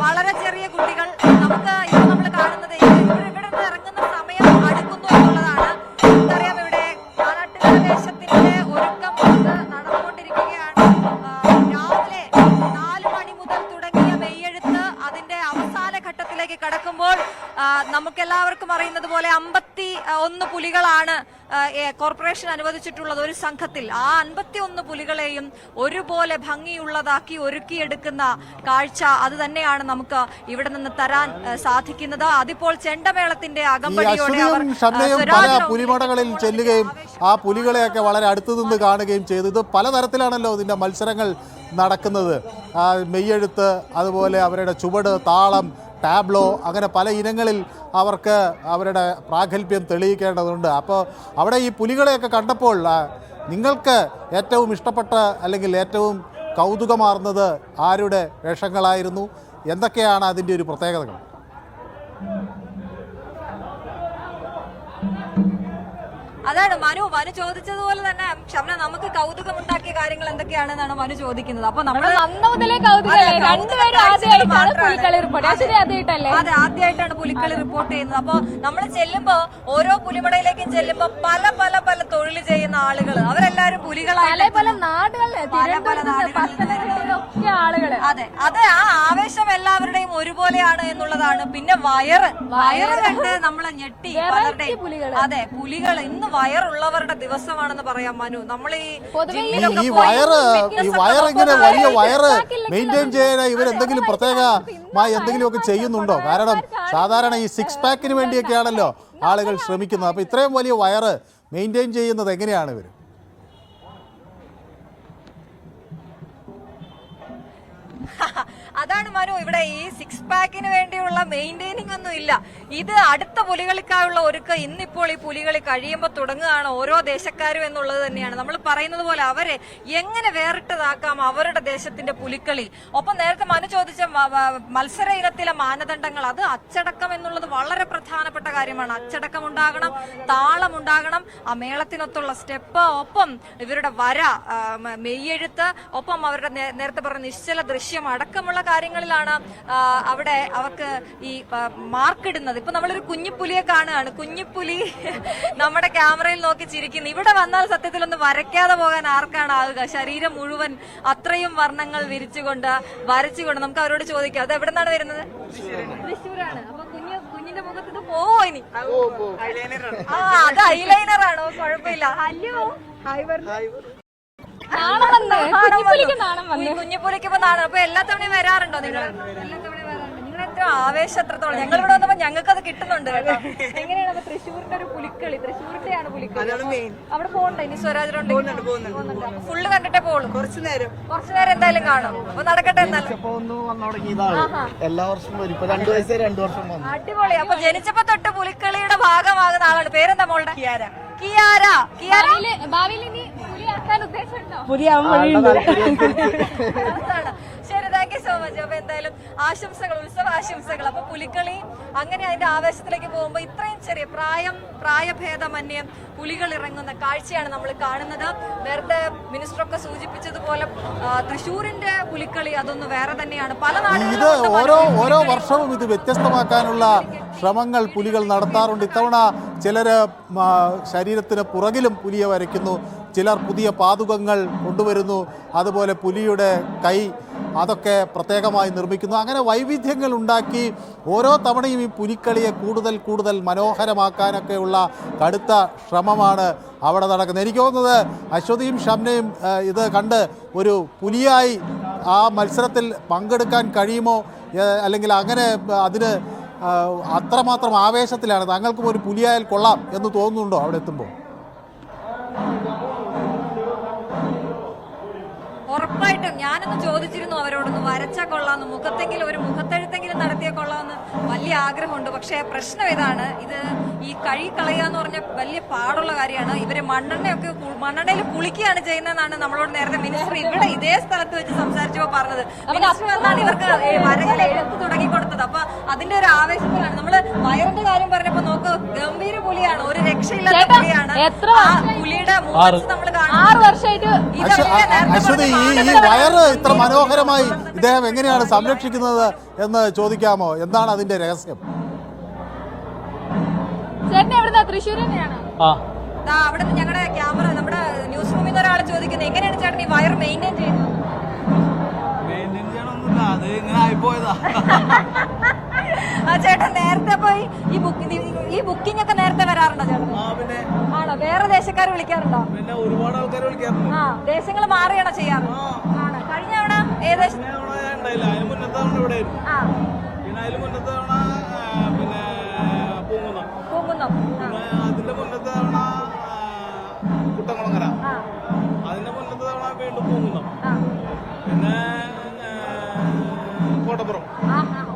വളരെ ചെറിയ കുട്ടികൾ. നമുക്ക് ഇപ്പൊ നമ്മൾ കാണുന്നത് ഇവിടെ നിന്ന് ഇറങ്ങുന്ന സമയം അടുക്കുന്നു എന്നുള്ളതാണ്. നമുക്കറിയാം, ഇവിടെ നാനാട്ടുകാവേശത്തിന്റെ ഒരുക്കം നടന്നുകൊണ്ടിരിക്കുകയാണ്. രാവിലെ 4 മണി മുതൽ തുടങ്ങിയ മെയ്യെഴുത്ത് അതിന്റെ അവസാന ഘട്ടത്തിലേക്ക് കടക്കുമ്പോൾ നമുക്കെല്ലാവർക്കും അറിയുന്നത് പോലെ 51 പുലികളാണ് കോർപ്പറേഷൻ അനുവദിച്ചിട്ടുള്ളത് ഒരു സംഘത്തിൽ. ആ 51 പുലികളെയും ഒരുപോലെ ഭംഗിയുള്ളതാക്കി ഒരുക്കിയെടുക്കുന്ന കാഴ്ച അത് തന്നെയാണ് നമുക്ക് ഇവിടെ നിന്ന് തരാൻ സാധിക്കുന്നത്. അതിപ്പോൾ ചെണ്ടമേളത്തിന്റെ അകമ്പടിയോടെ പല പുലിമടകളിൽ ചെല്ലുകയും ആ പുലികളെയൊക്കെ വളരെ അടുത്തു നിന്ന് കാണുകയും ചെയ്തു. ഇത് പലതരത്തിലാണല്ലോ ഇതിന്റെ മത്സരങ്ങൾ നടക്കുന്നത്. മെയ്യെഴുത്ത്, അതുപോലെ അവരുടെ ചുവട്, താളം, ടാബ്ലോ, അങ്ങനെ പല ഇനങ്ങളിൽ അവർക്ക് അവരുടെ പ്രാഗൽഭ്യം തെളിയിക്കേണ്ടതുണ്ട്. അപ്പോൾ അവിടെ ഈ പുലികളെയൊക്കെ കണ്ടപ്പോൾ നിങ്ങൾക്ക് ഏറ്റവും ഇഷ്ടപ്പെട്ട അല്ലെങ്കിൽ ഏറ്റവും കൗതുകമാർന്നത് ആരുടെ വേഷങ്ങളായിരുന്നു? എന്തൊക്കെയാണ് അതിൻ്റെ ഒരു പ്രത്യേകതകൾ? അതാണ് മനു ചോദിച്ചതുപോലെ തന്നെ ഷംന, നമുക്ക് കൗതുകമുണ്ടാക്കിയ കാര്യങ്ങൾ എന്തൊക്കെയാണെന്നാണ് മനു ചോദിക്കുന്നത്. അപ്പൊ നമ്മൾ ആദ്യമായിട്ടാണ് പുലിക്കളി റിപ്പോർട്ട് ചെയ്യുന്നത്. അപ്പൊ നമ്മൾ ചെല്ലുമ്പോ ഓരോ പുലിമടയിലേക്കും ചെല്ലുമ്പോ പല പല പല തൊഴിൽ ചെയ്യുന്ന ആളുകൾ, അവരെല്ലാരും പുലികളായി പല നാടുകളിൽ. അതെ, അത് ആ ആവേശം എല്ലാവരുടെയും ഒരുപോലെയാണ് എന്നുള്ളതാണ്. പിന്നെ വയറ് കണ്ട് നമ്മളെ ഞെട്ടി പലരുടെയും. അതെ, പുലികൾ ഇന്ന് വയറുള്ളവരുടെ ദിവസമാണെന്ന് പറയാം മനു. നമ്മൾ ഈ വയറ് ഇങ്ങനെ വലിയ വയറ് മെയിൻറ്റെയിൻ ചെയ്യാൻ ഇവരെന്തെങ്കിലും പ്രത്യേകമായി എന്തെങ്കിലുമൊക്കെ ചെയ്യുന്നുണ്ടോ? കാരണം സാധാരണ ഈ 6 പാക്കിന് വേണ്ടിയൊക്കെയാണല്ലോ ആളുകൾ ശ്രമിക്കുന്നത്. അപ്പോൾ ഇത്രയും വലിയ വയറ് മെയിൻറ്റെയിൻ ചെയ്യുന്നത് എങ്ങനെയാണ് ഇവർ? അതാണ് മനു, ഇവിടെ ഈ 6 പാക്കിന് വേണ്ടിയുള്ള മെയിൻറ്റെയിനിങ് ഒന്നും ഇല്ല. ഇത് അടുത്ത പുലികളിക്കായുള്ള ഒരുക്കം ഇന്നിപ്പോൾ ഈ പുലികളി കഴിയുമ്പോൾ തുടങ്ങുകയാണ് ഓരോ ദേശക്കാരും എന്നുള്ളത് തന്നെയാണ്. നമ്മൾ പറയുന്നത് പോലെ അവരെ എങ്ങനെ വേറിട്ടതാക്കാം അവരുടെ ദേശത്തിന്റെ പുലിക്കളി. ഒപ്പം നേരത്തെ മനു ചോദിച്ച മത്സര ഇനത്തിലെ മാനദണ്ഡങ്ങൾ, അത് അച്ചടക്കം എന്നുള്ളത് വളരെ പ്രധാനപ്പെട്ട കാര്യമാണ്. അച്ചടക്കം ഉണ്ടാകണം, താളം ഉണ്ടാകണം, ആ മേളത്തിനൊത്തുള്ള സ്റ്റെപ്പ്, ഒപ്പം ഇവരുടെ വര, മെയ്യെഴുത്ത്, ഒപ്പം അവരുടെ നേരത്തെ പറഞ്ഞ നിശ്ചല ദൃശ്യം അടക്കമുള്ള കാര്യങ്ങളിലാണ് അവിടെ അവർക്ക് ഈ മാർക്കിടുന്നത്. ഇപ്പൊ നമ്മളൊരു കുഞ്ഞിപ്പുലിയെ കാണുകയാണ്. കുഞ്ഞിപ്പുലി നമ്മുടെ ക്യാമറയിൽ നോക്കി ചിരിക്കുന്നു. ഇവിടെ വന്നാൽ സത്യത്തിൽ ഒന്ന് വരയ്ക്കാതെ പോകാൻ ആർക്കാണ് ആവുക? ശരീരം മുഴുവൻ അത്രയും വർണ്ണങ്ങൾ വരച്ചുകൊണ്ട് നമുക്ക് അവരോട് ചോദിക്കാം, അത് എവിടെ നിന്നാണ് വരുന്നത്? തൃശ്ശൂരാണ്. അപ്പൊ കുഞ്ഞിന്റെ മുഖത്ത് ഇത് പോവോ ഇനി? അത് ഐലൈനർ ആണോ? കുഴപ്പമില്ല. ഹലോ, കുഞ്ഞിപ്പുലിക്ക് ഇപ്പൊ നാണം. അപ്പൊ എല്ലാ തവണയും വരാറുണ്ടോ നിങ്ങൾ? എല്ലാ തവണയും വരാറുണ്ട്. നിങ്ങളുടെ എത്ര ആവേശം എത്രത്തോളം? ഞങ്ങൾ ഇവിടെ വന്നപ്പോ ഞങ്ങൾക്ക് അത് കിട്ടുന്നുണ്ട് കേട്ടോ. എങ്ങനെയാണ് അപ്പൊ തൃശ്ശൂരിന്റെ ഒരു പുലിക്കളി? തൃശ്ശൂരിന്റെയാണ് പുലിക്കളി. അവിടെ പോകണ്ടേ? ഇനി സ്വരാജ് ഫുള്ള് കണ്ടിട്ടേ പോകുള്ളൂ. കുറച്ചു നേരം എന്തായാലും കാണും. അപ്പൊ നടക്കട്ടെ. എന്നാലും എല്ലാ വർഷവും 2 വയസ്സ് 2 വർഷം. അടിപൊളി. അപ്പൊ ജനിച്ചപ്പോ തൊട്ട് പുലിക്കളിയുടെ ഭാഗമാകുന്ന ആളാണ്. പേരെന്താ മോളുടെ? കിയാര. ഭാവിയിൽ ഇനി പുലിയാക്കാൻ ഉദ്ദേശമുണ്ടോ? ശരി, താങ്ക് യു സോ മച്ച്. അപ്പൊ എന്തായാലും ആശംസകൾ, ഉത്സവ ആശംസകൾ. അപ്പൊ പുലിക്കളി അങ്ങനെ അതിന്റെ ആവേശത്തിലേക്ക് പോകുമ്പോൾ ഇത്രയും ചെറിയ പ്രായഭേദമന്യം പുലികൾ ഇറങ്ങുന്ന കാഴ്ചയാണ് നമ്മൾ കാണുന്നത്. നേരത്തെ മിനിസ്റ്ററൊക്കെ സൂചിപ്പിച്ചതുപോലെ തൃശ്ശൂരിന്റെ പുലിക്കളി അതൊന്ന് വേറെ തന്നെയാണ്. പല നാടുകളിലും ഓരോ വർഷവും ഇത് വ്യത്യസ്തമാക്കാനുള്ള ശ്രമങ്ങൾ പുലികൾ നടത്താറുണ്ട്. ഇത്തവണ ചിലര് ശരീരത്തിന് പുറകിലും പുലിയെ വരയ്ക്കുന്നു, ചിലർ പുതിയ പാതുകങ്ങൾ കൊണ്ടുവരുന്നു, അതുപോലെ പുലിയുടെ കൈ അതൊക്കെ പ്രത്യേകമായി നിർമ്മിക്കുന്നു. അങ്ങനെ വൈവിധ്യങ്ങൾ ഉണ്ടാക്കി ഓരോ തവണയും ഈ പുലിക്കളിയെ കൂടുതൽ മനോഹരമാക്കാനൊക്കെയുള്ള കടുത്ത ശ്രമമാണ് അവിടെ നടക്കുന്നത്. എനിക്ക് തോന്നുന്നത് അശ്വതിയും ഷംനയും ഇത് കണ്ട് ഒരു പുലിയായി ആ മത്സരത്തിൽ പങ്കെടുക്കാൻ കഴിയുമോ, അല്ലെങ്കിൽ അങ്ങനെ അതിന് അത്രമാത്രം ആവേശത്തിലാണ്. താങ്കൾക്കും ഒരു പുലിയായാൽ കൊള്ളാം എന്ന് തോന്നുന്നുണ്ടോ അവിടെ എത്തുമ്പോൾ? ഉറപ്പായിട്ടും ഞാനൊന്ന് ചോദിച്ചിരുന്നു അവരോടൊന്ന് വരച്ചാൽ കൊള്ളാമെന്ന്, മുഖത്തെങ്കിലും ഒരു മുഖത്തെഴുത്തെങ്കിലും നടത്തിയാൽ കൊള്ളാമെന്ന് വലിയ ആഗ്രഹമുണ്ട്. പക്ഷേ പ്രശ്നം ഇതാണ്, ഇത് ഈ കഴി കളയുക എന്ന് പറഞ്ഞ വലിയ പാടുള്ള കാര്യമാണ്. ഇവര് മണ്ണെണ്ണയിൽ കുളിക്കുകയാണ് ചെയ്യുന്നതെന്നാണ് നമ്മളോട് നേരത്തെ മിനിസ്റ്റർ ഇവിടെ ഇതേ സ്ഥലത്ത് വെച്ച് സംസാരിച്ചപ്പോൾ പറഞ്ഞത്. മിനിസ്റ്റർ എന്നാണ് ഇവർക്ക് വരകൾ എഴുത്ത് തുടങ്ങി കൊടുത്തത്. അപ്പൊ അതിന്റെ ഒരു ആവേശത്തിലാണ്. നമ്മള് വയറിന്റെ കാര്യം പറഞ്ഞപ്പോ നോക്ക്, ഗംഭീര പുലിയാണ്, ഒരു രക്ഷയില്ലാത്ത പുലിയാണ്. ആ പുലിയുടെ മൂവ്മെന്റ്സ് നമ്മൾ കാണും. 6 വർഷമായിട്ട് ഈ വയറ് ഇത്ര മനോഹരമായി ഇദ്ദേഹം എങ്ങനെയാണ് സംരക്ഷിക്കുന്നത് എന്ന് ചോദിക്കാമോ? എന്താണ് അതിന്റെ രഹസ്യം? തൃശ്ശൂർ തന്നെയാണ്. അവിടെ ഞങ്ങളുടെ ക്യാമറ, നമ്മുടെ ന്യൂസ് റൂമിൽ നിന്ന് ഒരാൾ ചോദിക്കുന്നത്, എങ്ങനെയാണ് ചേട്ടൻ ഈ വയർ മെയിൻറ്റെയിൻ ചെയ്യുന്നത്? ആ ചേട്ടൻ നേരത്തെ പോയി ഈ ബുക്കിംഗ് ഒക്കെ നേരത്തെ വരാറുണ്ടോ ചേട്ടൻ? ആണോ? വേറെ ദേശക്കാർ വിളിക്കാറുണ്ടോ? ഒരുപാട് ആൾക്കാർ വിളിക്കാറുണ്ട്. ആ, ദേശങ്ങൾ മാറിയാണോ ചെയ്യാറ്? ആണോ? കഴിഞ്ഞ തവണ ഏകദേശം പൂങ്കുന്നം, അതിന്റെ മുന്നത്തെ തവണ കുട്ടംകുളങ്ങര, അതിന്റെ മുന്നത്തെ തവണ വീണ്ടും പൂങ്കുന്നം, പിന്നെ കോട്ടപ്പുറം.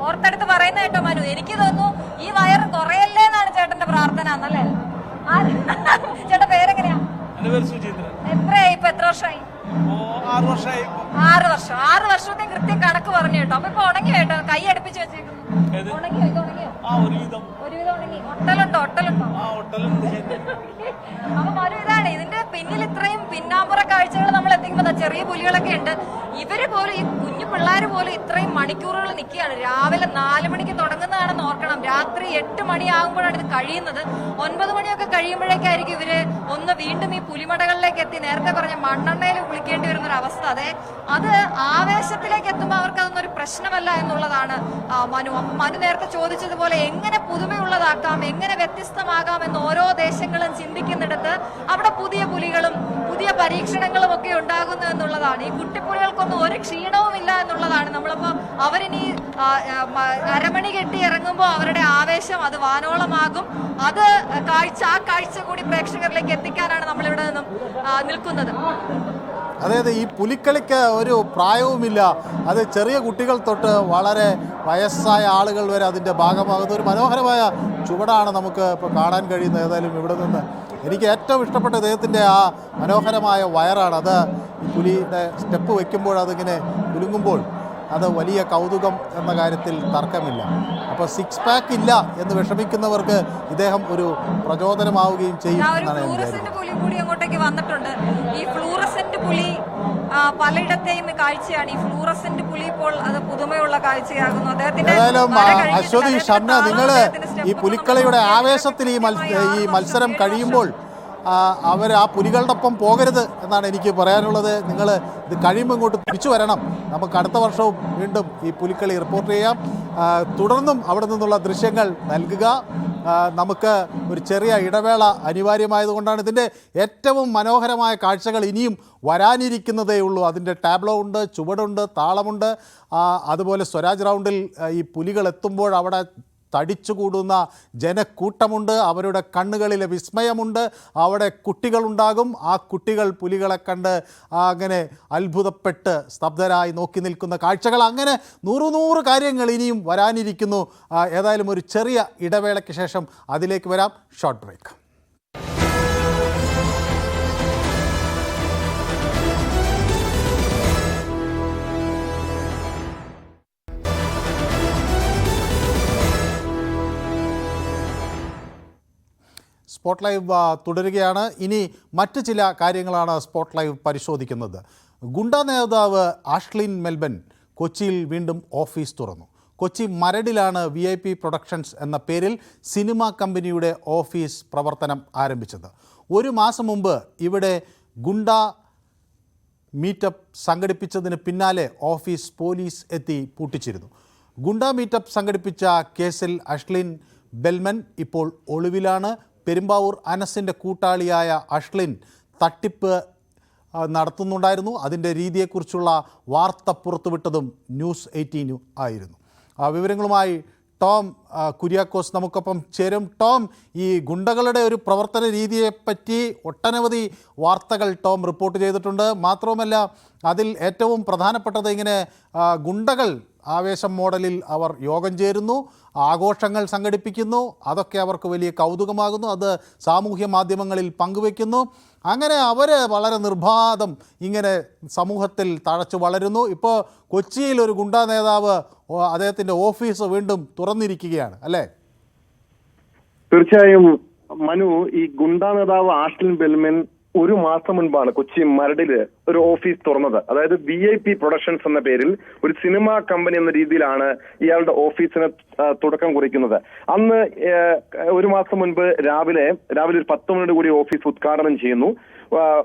ഓർത്തെടുത്ത് പറയുന്ന കേട്ടോ മനു. എനിക്ക് തോന്നുന്നു ഈ വയർ കുറയല്ലേ എന്നാണ് ചേട്ടന്റെ പ്രാർത്ഥന എന്നല്ലേ? ചേട്ടന്റെ പേരെങ്ങനെയാ? എന്റെ പേര് സുചീന്ദ്രൻ. എത്രയായി ഇപ്പൊ? എത്ര വർഷമായി? 6 വർഷമായി. 6 വർഷം. 6 വർഷത്തെ കൃത്യം കണക്ക് പറഞ്ഞു കേട്ടോ. അപ്പൊ ഇപ്പൊ ഉണങ്ങി കേട്ടോ, കൈ അടുപ്പിച്ച് വെച്ചേക്കുന്നു. ഉണങ്ങിയോ? ഇത് ഉണങ്ങിയോ? ഒരുവിധം ഉണങ്ങി. ഒട്ടലുണ്ടോ? അപ്പൊ മനു, ഇതാണ് ഇതിന്റെ പിന്നിൽ ഇത്രയും പിന്നാമ്പുറ കാഴ്ചകൾ നമ്മൾ എത്തിക്കുമ്പോ ചെറിയ പുലികളൊക്കെ ഉണ്ട്. ഇവര് പോലും, ഈ കുഞ്ഞു പിള്ളേർ പോലും ഇത്രയും മണിക്കൂറുകൾ നിൽക്കുകയാണ്. രാവിലെ 4 മണിക്ക് തുടങ്ങുന്നതാണെന്ന് ഓർക്കണം, രാത്രി 8 മണിയാകുമ്പോഴാണ് ഇത് കഴിയുന്നത്. 9 മണിയൊക്കെ കഴിയുമ്പോഴേക്കായിരിക്കും ഇവര് ഒന്ന് വീണ്ടും ഈ പുലിമടകളിലേക്ക് എത്തി നേരത്തെ പറഞ്ഞ മണ്ണെണ്ണയിൽ കുളിക്കേണ്ടി വരുന്ന ഒരു അവസ്ഥ. അത് ആവേശത്തിലേക്ക് എത്തുമ്പോൾ അവർക്ക് അതൊന്നും ഒരു പ്രശ്നമല്ല എന്നുള്ളതാണ് മനു. മനു നേരത്തെ ചോദിച്ചതുപോലെ എങ്ങനെ പുതുമയുള്ളതാക്കാം, എങ്ങനെ വ്യത്യസ്തമാകാം എന്ന് ഓരോ ദേശങ്ങളും ചിന്തിക്കുന്നിടത്ത് അവിടെ പുതിയ പുലികളും പുതിയ പരീക്ഷണങ്ങളും ഒക്കെ ഉണ്ടാകുന്നു എന്നുള്ളതാണ്. ഈ കുട്ടിപ്പുലികൾക്കൊന്നും ഒരു ക്ഷീണവും ഇല്ല എന്നുള്ളതാണ്. നമ്മളിപ്പോ അവരിനി അരമണി കെട്ടി ഇറങ്ങുമ്പോൾ അവരുടെ ആവേശം അത് വാനോളമാകും. അത് ആ കാഴ്ച കൂടി പ്രേക്ഷകരിലേക്ക് എത്തിക്കാനാണ് നമ്മളിവിടെ നിന്നും നിൽക്കുന്നത്. അതായത് ഈ പുലിക്കളിക്ക് ഒരു പ്രായവുമില്ല. അത് ചെറിയ കുട്ടികൾ തൊട്ട് വളരെ വയസ്സായ ആളുകൾ വരെ അതിൻ്റെ ഭാഗമാകുന്ന ഒരു മനോഹരമായ ചുവടാണ് നമുക്ക് ഇപ്പോൾ കാണാൻ കഴിയുന്നത്. ഏതായാലും ഇവിടെ നിന്ന് എനിക്ക് ഏറ്റവും ഇഷ്ടപ്പെട്ട ഇദ്ദേഹത്തിൻ്റെ ആ മനോഹരമായ വയറാണ്. അത് ഈ പുലിയുടെ സ്റ്റെപ്പ് വയ്ക്കുമ്പോൾ അതിങ്ങനെ കുലുങ്ങുമ്പോൾ അത് വലിയ കൗതുകം എന്ന കാര്യത്തിൽ തർക്കമില്ല. അപ്പോൾ 6 പാക്ക് ഇല്ല എന്ന് വിഷമിക്കുന്നവർക്ക് ഇദ്ദേഹം ഒരു പ്രചോദനമാവുകയും ചെയ്യും എന്നാണ് ഞാൻ വിചാരിക്കുന്നത്. പുലി കൂടി അങ്ങോട്ടേക്ക് വന്നിട്ടുണ്ട്. ഈ ഫ്ലൂറസെന്റ് പുലി പലയിടത്തെയും കാഴ്ചയാണ്. ഈ ഫ്ലൂറസെന്റ് പുലി ഇപ്പോൾ അത് പുതുമയുള്ള കാഴ്ചയാകുന്നു. അദ്ദേഹത്തിന്റെ അശ്വതി, ഷംന, നിങ്ങൾ ഈ പുലിക്കളിയുടെ ആവേശത്തിൽ ഈ മത്സരം കഴിയുമ്പോൾ അവർ ആ പുലികളുടെ ഒപ്പം പോകരുത് എന്നാണ് എനിക്ക് പറയാനുള്ളത്. നിങ്ങൾ ഇത് കഴിയുമ്പോൾ ഇങ്ങോട്ട് തിരിച്ചു വരണം. നമുക്ക് അടുത്ത വർഷവും വീണ്ടും ഈ പുലിക്കളി റിപ്പോർട്ട് ചെയ്യാം. തുടർന്നും അവിടെ നിന്നുള്ള ദൃശ്യങ്ങൾ നൽകുക. നമുക്ക് ഒരു ചെറിയ ഇടവേള അനിവാര്യമായതുകൊണ്ടാണ്. ഇതിൻ്റെ ഏറ്റവും മനോഹരമായ കാഴ്ചകൾ ഇനിയും വരാനിരിക്കുന്നതേ ഉള്ളൂ. അതിൻ്റെ ടാബ്ലോ ഉണ്ട്, ചുവടുണ്ട്, താളമുണ്ട്. അതുപോലെ സ്വരാജ് റൗണ്ടിൽ ഈ പുലികൾ എത്തുമ്പോൾ അവിടെ തടിച്ചുകൂടുന്ന ജനക്കൂട്ടമുണ്ട്. അവരുടെ കണ്ണുകളിലെ വിസ്മയമുണ്ട്. അവിടെ കുട്ടികളുണ്ടാകും. ആ കുട്ടികൾ പുലികളെ കണ്ട് അങ്ങനെ അത്ഭുതപ്പെട്ട് സ്തബ്ധരായി നോക്കി നിൽക്കുന്ന കാഴ്ചകൾ. അങ്ങനെ 100 കാര്യങ്ങൾ ഇനിയും വരാനിരിക്കുന്നു. ഏതായാലും ഒരു ചെറിയ ഇടവേളയ്ക്ക് ശേഷം അതിലേക്ക് വരാം. Short break. സ്പോട്ട് ലൈവ് തുടരുകയാണ്. ഇനി മറ്റ് ചില കാര്യങ്ങളാണ് സ്പോട്ട് ലൈവ് പരിശോധിക്കുന്നത്. ഗുണ്ട നേതാവ് ആഷ്ലിൻ മെൽബൻ കൊച്ചിയിൽ വീണ്ടും ഓഫീസ് തുറന്നു. കൊച്ചി മരടിലാണ് VIP പ്രൊഡക്ഷൻസ് എന്ന പേരിൽ സിനിമാ കമ്പനിയുടെ ഓഫീസ് പ്രവർത്തനം ആരംഭിച്ചത്. 1 മാസം മുമ്പ് ഇവിടെ ഗുണ്ട മീറ്റപ്പ് സംഘടിപ്പിച്ചതിന് പിന്നാലെ ഓഫീസ് പോലീസ് എത്തി പൂട്ടിച്ചിരുന്നു. ഗുണ്ട മീറ്റപ്പ് സംഘടിപ്പിച്ച കേസിൽ അഷ്ലിൻ ബെൽമൻ ഇപ്പോൾ ഒളിവിലാണ്. പെരുമ്പാവൂർ അനസിൻ്റെ കൂട്ടാളിയായ അഷ്ലിൻ തട്ടിപ്പ് നടത്തുന്നുണ്ടായിരുന്നു. അതിൻ്റെ രീതിയെക്കുറിച്ചുള്ള വാർത്ത പുറത്തുവിട്ടതും ന്യൂസ് 18 ആയിരുന്നു. വിവരങ്ങളുമായി ടോം കുര്യാക്കോസ് നമുക്കൊപ്പം ചേരും. ടോം, ഈ ഗുണ്ടകളുടെ ഒരു പ്രവർത്തന രീതിയെപ്പറ്റി ഒട്ടനവധി വാർത്തകൾ ടോം റിപ്പോർട്ട് ചെയ്തിട്ടുണ്ട്. മാത്രവുമല്ല, അതിൽ ഏറ്റവും പ്രധാനപ്പെട്ടത് ഇങ്ങനെ ഗുണ്ടകൾ ആവേശം മോഡലിൽ അവർ യോഗം ചേരുന്നു, ആഘോഷങ്ങൾ സംഘടിപ്പിക്കുന്നു. അതൊക്കെ അവർക്ക് വലിയ കൗതുകമാകുന്നു. അത് സാമൂഹ്യ മാധ്യമങ്ങളിൽ പങ്കുവയ്ക്കുന്നു. അങ്ങനെ അവർ വളരെ നിർബാധം ഇങ്ങനെ സമൂഹത്തിൽ തഴച്ചു വളരുന്നു. ഇപ്പോൾ കൊച്ചിയിൽ ഒരു ഗുണ്ടാ നേതാവ് അദ്ദേഹത്തിൻ്റെ ഓഫീസ് വീണ്ടും തുറന്നിരിക്കുകയാണ്, അല്ലേ? തീർച്ചയായും മനു, ഈ ഗുണ്ടാ നേതാവ് ആഷ്ലിൻ ബെൽമൻ 1 മാസം മുൻപാണ് കൊച്ചി മരടില് ഒരു ഓഫീസ് തുറന്നത്. അതായത് VIP പ്രൊഡക്ഷൻസ് എന്ന പേരിൽ ഒരു സിനിമാ കമ്പനി എന്ന രീതിയിലാണ് ഇയാളുടെ ഓഫീസിന് തുടക്കം കുറിക്കുന്നത്. അന്ന് 1 മാസം മുൻപ് രാവിലെ ഒരു 10 മണിയോട് കൂടി ഓഫീസ് ഉദ്ഘാടനം ചെയ്യുന്നു.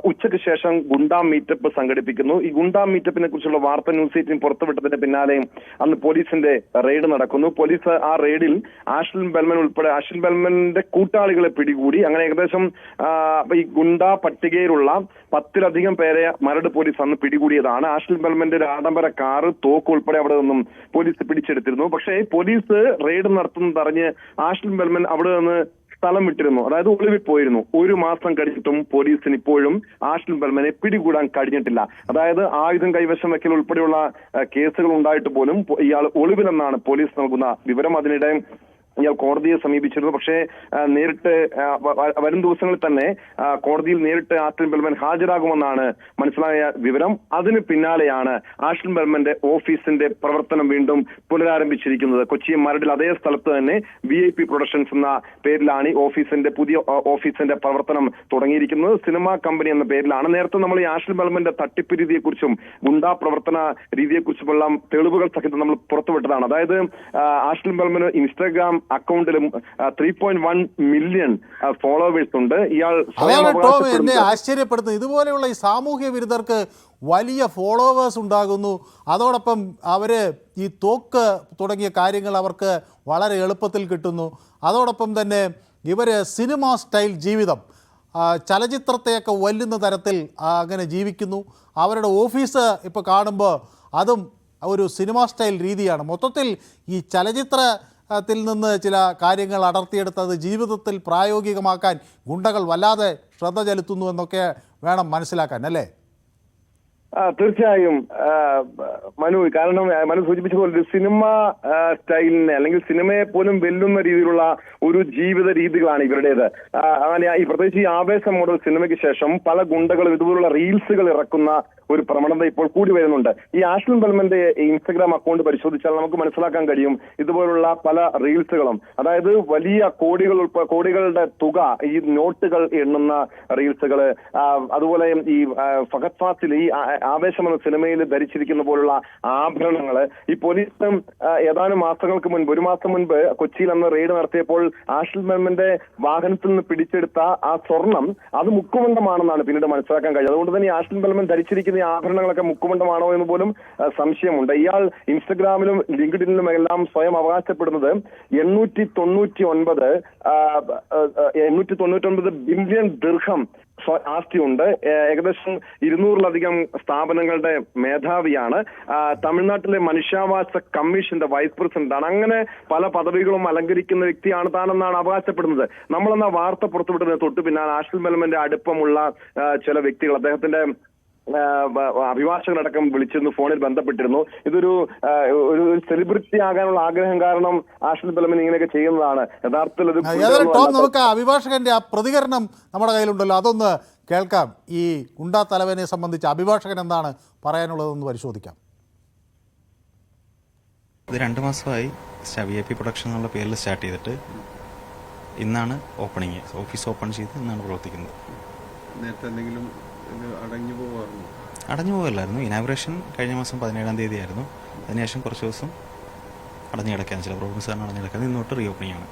ഉച്ചയ്ക്ക് ശേഷം ഗുണ്ടാ മീറ്റപ്പ് സംഘടിപ്പിക്കുന്നു. ഈ ഗുണ്ടാ മീറ്റപ്പിനെ കുറിച്ചുള്ള വാർത്ത ന്യൂസ് 18 പുറത്തുവിട്ടതിന്റെ പിന്നാലെയും അന്ന് പോലീസിന്റെ റെയ്ഡ് നടക്കുന്നു. പോലീസ് ആ റെയ്ഡിൽ ആഷ്ലിൻ ബെൽമൻ ഉൾപ്പെടെ ആഷ്ലിൻ ബെൽമന്റെ കൂട്ടാളികളെ പിടികൂടി. അങ്ങനെ ഏകദേശം ഈ ഗുണ്ടാ പട്ടികയിലുള്ള 10ലധികം പേരെ മരട് പോലീസ് അന്ന് പിടികൂടിയതാണ്. ആഷ്ലിൻ ബെൽമന്റെ ഒരു ആഡംബര കാറ്, തോക്ക് ഉൾപ്പെടെ അവിടെ നിന്നും പോലീസ് പിടിച്ചെടുത്തിരുന്നു. പക്ഷേ പോലീസ് റെയ്ഡ് നടത്തുന്നതറിഞ്ഞ് ആഷ്ലിൻ ബെൽമൻ അവിടെ നിന്ന് സ്ഥലം വിട്ടിരുന്നു. അതായത് ഒളിവിൽ പോയിരുന്നു. 1 മാസം കഴിഞ്ഞിട്ടും പോലീസിന് ഇപ്പോഴും ആഷ്ലിൻ ബെൽമനെ പിടികൂടാൻ കഴിഞ്ഞിട്ടില്ല. അതായത് ആയുധം കൈവശം വയ്ക്കൽ ഉൾപ്പെടെയുള്ള കേസുകൾ ഉണ്ടായിട്ട് പോലും ഇയാൾ ഒളിവിലെന്നാണ് പോലീസ് നൽകുന്ന വിവരം. അതിനിടെ ഇയാൾ കോടതിയെ സമീപിച്ചിരുന്നു. പക്ഷേ നേരിട്ട് വരും ദിവസങ്ങളിൽ തന്നെ കോടതിയിൽ നേരിട്ട് ആഷ്ലിൻ ബെൽമൻ ഹാജരാകുമെന്നാണ് മനസ്സിലായ വിവരം. അതിന് പിന്നാലെയാണ് ആഷ്ലിൻ ബെൽമന്റെ ഓഫീസിന്റെ പ്രവർത്തനം വീണ്ടും പുനരാരംഭിച്ചിരിക്കുന്നത്. കൊച്ചി മരടിൽ അതേ സ്ഥലത്ത് തന്നെ VIP പ്രൊഡക്ഷൻസ് എന്ന പേരിലാണ് ഈ പുതിയ ഓഫീസിന്റെ പ്രവർത്തനം തുടങ്ങിയിരിക്കുന്നത്. സിനിമാ കമ്പനി എന്ന പേരിലാണ്. നേരത്തെ നമ്മൾ ഈ ആഷ്ലിൻ ബെൽമന്റെ തട്ടിപ്പ് രീതിയെക്കുറിച്ചും ഗുണ്ടാ പ്രവർത്തന രീതിയെക്കുറിച്ചുമുള്ള തെളിവുകൾ സഹിതം നമ്മൾ പുറത്തുവിട്ടതാണ്. അതായത് ആഷ്ലിൻ ബെൽമന് ഇൻസ്റ്റാഗ്രാം അക്കൗണ്ടിലും 3.1 മില്യൺ ഫോളോവേഴ്സ് ഉണ്ട്. ഇയാൾ എന്നെ ആശ്ചര്യപ്പെടുത്തുന്നു. ഇതുപോലെയുള്ള ഈ സാമൂഹ്യ വിരുദ്ധർക്ക് വലിയ ഫോളോവേഴ്സ് ഉണ്ടാകുന്നു. അതോടൊപ്പം അവർ ഈ തോക്ക് തുടങ്ങിയ കാര്യങ്ങൾ അവർക്ക് വളരെ എളുപ്പത്തിൽ കിട്ടുന്നു. അതോടൊപ്പം തന്നെ ഇവർ സിനിമ സ്റ്റൈൽ ജീവിതം, ചലച്ചിത്രത്തെയൊക്കെ വല്ലുന്ന തരത്തിൽ അങ്ങനെ ജീവിക്കുന്നു. അവരുടെ ഓഫീസ് ഇപ്പോൾ കാണുമ്പോൾ അതും ഒരു സിനിമ സ്റ്റൈൽ രീതിയാണ്. മൊത്തത്തിൽ ഈ ചലച്ചിത്രത്തിൽ നിന്ന് ചില കാര്യങ്ങൾ അടർത്തിയെടുത്തത് ജീവിതത്തിൽ പ്രായോഗികമാക്കാൻ ഗുണ്ടകൾ വല്ലാതെ ശ്രദ്ധ ചെലുത്തുന്നു എന്നൊക്കെ വേണം മനസ്സിലാക്കാൻ, അല്ലേ? തീർച്ചയായും മനു, കാരണം മനു സൂചിപ്പിച്ചതുപോലെ ഒരു സിനിമ സ്റ്റൈലിനെ അല്ലെങ്കിൽ സിനിമയെ പോലും വെല്ലുന്ന രീതിയിലുള്ള ഒരു ജീവിത രീതികളാണ് ഇവരുടേത്. അങ്ങനെ ഈ പ്രത്യേകിച്ച് ഈ ആവേശം മോഡൽ സിനിമയ്ക്ക് ശേഷം പല ഗുണ്ടകളും ഇതുപോലുള്ള റീൽസുകൾ ഇറക്കുന്ന ഒരു പ്രവണത ഇപ്പോൾ കൂടി വരുന്നുണ്ട്. ഈ ആഷ്ലിൻ ബെൽമന്റെ ഇൻസ്റ്റഗ്രാം അക്കൗണ്ട് പരിശോധിച്ചാൽ നമുക്ക് മനസ്സിലാക്കാൻ കഴിയും ഇതുപോലുള്ള പല റീൽസുകളും. അതായത് വലിയ കോടികളുടെ തുക, ഈ നോട്ടുകൾ എണ്ണുന്ന റീൽസുകള്, അതുപോലെ ഈ ഫഹദ് ഫാസിൽ ഈ ആവേശം എന്ന സിനിമയിൽ ധരിച്ചിരിക്കുന്ന പോലുള്ള ആഭരണങ്ങള്. ഈ പോലീസ് ഏതാനും മാസങ്ങൾക്ക് മുൻപ്, ഒരു മാസം മുൻപ് കൊച്ചിയിൽ അന്ന് റെയ്ഡ് നടത്തിയപ്പോൾ ആഷ്ലിൻ ബെൽമന്റെ വാഹനത്തിൽ നിന്ന് പിടിച്ചെടുത്ത ആ സ്വർണം അത് മുക്കുമണ്ഡമാണെന്നാണ് പിന്നീട് മനസ്സിലാക്കാൻ കഴിയും. അതുകൊണ്ട് തന്നെ ആഷ്ലിൻ ബെൽമൻ ധരിച്ചിരിക്കുന്ന ഈ ആഭരണങ്ങളൊക്കെ മുക്കുമണ്ഡമാണോ എന്ന് പോലും സംശയമുണ്ട്. ഇയാൾ ഇൻസ്റ്റഗ്രാമിലും ലിങ്ക്ഡിനിലും എല്ലാം സ്വയം അവകാശപ്പെടുന്നത് 899 ബില്യൺ ദിർഹം ആസ്തിയുണ്ട്. ഏകദേശം 200-ലധികം സ്ഥാപനങ്ങളുടെ മേധാവിയാണ്. തമിഴ്നാട്ടിലെ മനുഷ്യാവകാശ കമ്മീഷന്റെ വൈസ് പ്രസിഡന്റാണ്. അങ്ങനെ പല പദവികളും അലങ്കരിക്കുന്ന വ്യക്തിയാണ് താനെന്നാണ് അവകാശപ്പെടുന്നത്. നമ്മളെന്ന വാർത്ത പുറത്തുവിട്ടതിന് തൊട്ടു പിന്നാലെ ആഷ്ലിൻ ബെൽമന്റെ അടുപ്പമുള്ള ചില വ്യക്തികൾ അദ്ദേഹത്തിന്റെ അഭിഭാഷകരടക്കം വിളിച്ചിരുന്നു, ഫോണിൽ ബന്ധപ്പെട്ടിരുന്നു. ഇതൊരു സെലിബ്രിറ്റി ആകാനുള്ള ആഗ്രഹം കാരണം ആഷ്ലിൻ ബെൽമൻ ഇങ്ങനെയൊക്കെ ചെയ്യുന്നതാണ്. യഥാർത്ഥത്തിൽ നമുക്ക് അഭിഭാഷകന്റെ ആ പ്രതികരണം നമ്മുടെ കയ്യിലുണ്ടല്ലോ, അതൊന്ന് കേൾക്കാം. ഈ ഗുണ്ടാ തലവനെ സംബന്ധിച്ച് അഭിഭാഷകൻ എന്താണ് പറയാനുള്ളതെന്ന് പരിശോധിക്കാം. ഇത് 2 മാസമായി VIP പ്രൊഡക്ഷൻ എന്നുള്ള പേരിൽ സ്റ്റാർട്ട് ചെയ്തിട്ട് ഇന്നാണ് ഓപ്പണിങ്. ഓഫീസ് ഓപ്പൺ ചെയ്ത് ഇന്നാണ് പ്രവർത്തിക്കുന്നത്. നേരത്തെ എന്തെങ്കിലും അടഞ്ഞു പോകല്ലായിരുന്നു. ഇനാഗുറേഷൻ കഴിഞ്ഞ മാസം 17-ാം തീയതി ആയിരുന്നു. അതിനുശേഷം കുറച്ച് ദിവസം അടഞ്ഞു കിടക്കാൻ, ചില പ്രോബ്ലംസ് കാരണം അടഞ്ഞു കിടക്കാൻ. ഇന്നോട്ട് റീ ഓപ്പണിംഗ് ആണ്.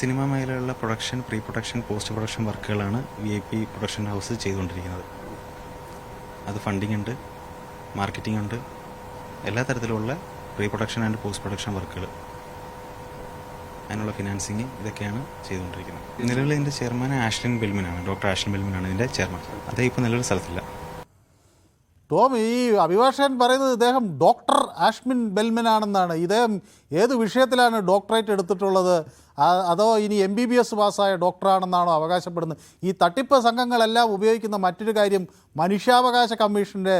സിനിമ മേഖലയിലുള്ള production, pre production, post production വർക്കുകളാണ് VIP പ്രൊഡക്ഷൻ ഹൗസ് ചെയ്തുകൊണ്ടിരിക്കുന്നത്. അത് ഫണ്ടിങ് ഉണ്ട്, മാർക്കറ്റിംഗ് ഉണ്ട്, എല്ലാ തരത്തിലുള്ള pre production and post production വർക്കുകൾ, അതിനുള്ള ഫിനാൻസിങ്, ഇതൊക്കെയാണ് ചെയ്തുകൊണ്ടിരിക്കുന്നത്. നിലവിൽ ഇതിൻ്റെ ചെയർമാൻ ആഷ്ലിൻ ബെൽമനാണ്, ഡോക്ടർ ആഷ്ലിൻ ബെൽമനാണ് ഇതിൻ്റെ ചെയർമാൻ. അദ്ദേഹം ഇപ്പോൾ നിലവിൽ സ്ഥലത്തില്ല. ടോം, ഈ അഭിഭാഷകൻ പറയുന്നത് ഇദ്ദേഹം ഡോക്ടർ ആഷ്ലിൻ ബെൽമനാണെന്നാണ്. ഇദ്ദേഹം ഏത് വിഷയത്തിലാണ് ഡോക്ടറേറ്റ് എടുത്തിട്ടുള്ളത്? അതോ ഇനി MBBS പാസ്സായ ഡോക്ടറാണെന്നാണോ അവകാശപ്പെടുന്നത്? ഈ തട്ടിപ്പ് സംഘങ്ങളെല്ലാം ഉപയോഗിക്കുന്ന മറ്റൊരു കാര്യം മനുഷ്യാവകാശ കമ്മീഷൻ്റെ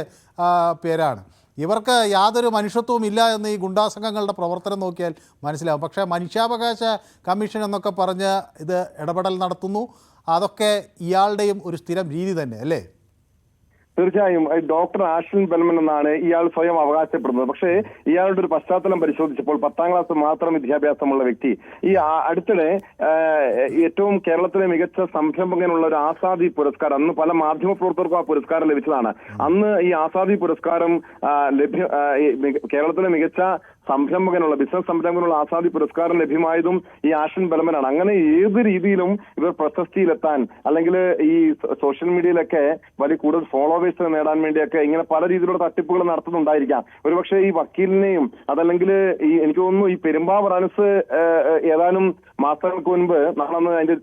പേരാണ്. ഇവർക്ക് യാതൊരു മനുഷ്യത്വവും ഇല്ല എന്ന് ഈ ഗുണ്ടാസംഘങ്ങളുടെ പ്രവർത്തനം നോക്കിയാൽ മനസ്സിലാവും. പക്ഷേ മനുഷ്യാവകാശ കമ്മീഷൻ എന്നൊക്കെ പറഞ്ഞ് ഇത് ഇടപെടൽ നടത്തുന്നു. അതൊക്കെ ഇയാളുടെയും ഒരു സ്ഥിരം രീതി തന്നെ അല്ലേ? തീർച്ചയായും ഡോക്ടർ ആഷ്ലിൻ ബെൽമൻ എന്നാണ് ഇയാൾ സ്വയം അവകാശപ്പെടുന്നത്. പക്ഷേ ഇയാളുടെ ഒരു പശ്ചാത്തലം പരിശോധിച്ചപ്പോൾ 10ാം ക്ലാസ് മാത്രം വിദ്യാഭ്യാസമുള്ള വ്യക്തി. ഈ അടുത്തിടെ ഏറ്റവും കേരളത്തിലെ മികച്ച സംരംഭകനുള്ള ഒരു ആസാദി പുരസ്കാരം, അന്ന് പല മാധ്യമ പ്രവർത്തകർക്കും ആ പുരസ്കാരം ലഭിച്ചതാണ്. അന്ന് ഈ ആസാദി പുരസ്കാരം കേരളത്തിലെ മികച്ച സംരംഭകനുള്ള, ബിസിനസ് സംരംഭകനുള്ള ആസാദി പുരസ്കാരം ലഭ്യമായതും ഈ ആഷ്ലിൻ ബെൽമനാണ്. അങ്ങനെ ഏത് രീതിയിലും ഇവർ പ്രശസ്തിയിലെത്താൻ, അല്ലെങ്കിൽ ഈ സോഷ്യൽ മീഡിയയിലൊക്കെ വലിയ കൂടുതൽ ഫോളോവേഴ്സിനെ നേടാൻ വേണ്ടിയൊക്കെ ഇങ്ങനെ പല രീതിയിലുള്ള തട്ടിപ്പുകൾ നടത്തുന്നുണ്ടായിരിക്കാം. ഒരുപക്ഷെ ഈ വക്കീലിനെയും, അതല്ലെങ്കിൽ ഈ എനിക്ക് തോന്നുന്നു ഈ പെരുമ്പാവൂർ അനസ് ഏതാനും മാസങ്ങൾക്ക് മുൻപ് നമ്മളന്ന് അതിന്റെ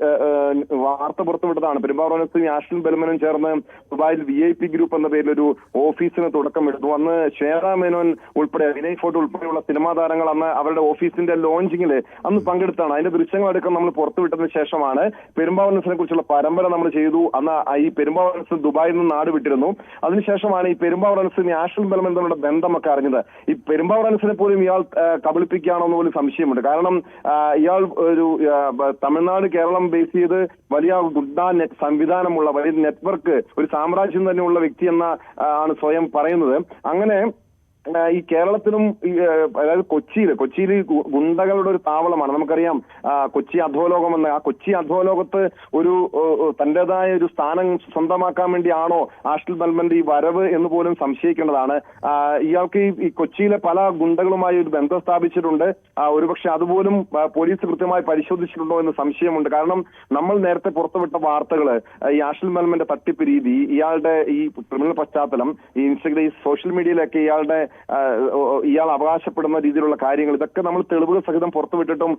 വാർത്ത പുറത്തുവിട്ടതാണ്. പെരുമ്പാവൂർ അനസ് ആഷ്ലിൻ ബെൽമനും ചേർന്ന് ദുബായിൽ VIP ഗ്രൂപ്പ് എന്ന പേരിൽ ഒരു ഓഫീസിന് തുടക്കമിട്ടു. അന്ന് ശ്വേത മേനോൻ ഉൾപ്പെടെ, വിനയ് ഫോർട്ട് ഉൾപ്പെടെയുള്ള സിനിമാ താരങ്ങൾ അന്ന് അവരുടെ ഓഫീസിന്റെ ലോഞ്ചിങ്ങിൽ അന്ന് പങ്കെടുത്താണ്. അതിന്റെ ദൃശ്യങ്ങളടക്കം നമ്മൾ പുറത്തുവിട്ടതിന് ശേഷമാണ് പെരുമ്പാവൂർ അനസിനെ കുറിച്ചുള്ള പരമ്പര നമ്മൾ ചെയ്തു. അന്ന് ഈ പെരുമ്പാവൂർ അനസ് ദുബായിൽ നിന്ന് നാട് വിട്ടിരുന്നു. അതിനുശേഷമാണ് ഈ പെരുമ്പാവൂർ അനസിന് ആഷ്ലിൻ ബെൽമൻ തമ്മിലുള്ള ബന്ധമൊക്കെ അറിഞ്ഞത്. ഈ പെരുമ്പാവൂർ അനസിനെ പോലും ഇയാൾ കബളിപ്പിക്കുകയാണോ എന്ന് പോലും സംശയമുണ്ട്. കാരണം ഇയാൾ ഒരു തമിഴ്നാട്, കേരളം ബേസ് ചെയ്ത് വലിയ ഗുഡ നെറ്റ് സംവിധാനമുള്ള വലിയ നെറ്റ്വർക്ക്, ഒരു സാമ്രാജ്യം തന്നെയുള്ള വ്യക്തി എന്ന ആണ് സ്വയം പറയുന്നത്. അങ്ങനെ ഈ കേരളത്തിലും, അതായത് കൊച്ചിയിൽ ഗുണ്ടകളുടെ ഒരു താവളമാണ്. നമുക്കറിയാം കൊച്ചി അധോലോകം എന്ന, ആ കൊച്ചി അധോലോകത്ത് ഒരു തന്റേതായ ഒരു സ്ഥാനം സ്വന്തമാക്കാൻ വേണ്ടിയാണോ ആഷ്ലിൻ ബെൽമന്റെ ഈ വരവ് എന്ന് പോലും സംശയിക്കേണ്ടതാണ്. ഇയാൾക്ക് ഈ കൊച്ചിയിലെ പല ഗുണ്ടകളുമായി ഒരു ബന്ധം സ്ഥാപിച്ചിട്ടുണ്ട്. ഒരുപക്ഷെ അതുപോലും പോലീസ് കൃത്യമായി പരിശോധിച്ചിട്ടുണ്ടോ എന്ന് സംശയമുണ്ട്. കാരണം നമ്മൾ നേരത്തെ പുറത്തുവിട്ട വാർത്തകള്, ഈ ആഷ്ലിൻ ബെൽമന്റെ തട്ടിപ്പ് രീതി, ഇയാളുടെ ഈ ക്രിമിനൽ പശ്ചാത്തലം, ഈ ഇൻസ്റ്റഗ്രാം, ഈ സോഷ്യൽ മീഡിയയിലൊക്കെ ഇയാൾ അവകാശപ്പെടുന്ന രീതിയിലുള്ള കാര്യങ്ങൾ, ഇതൊക്കെ നമ്മൾ തെളിവുകൾ സഹിതം പുറത്തുവിട്ടിട്ടും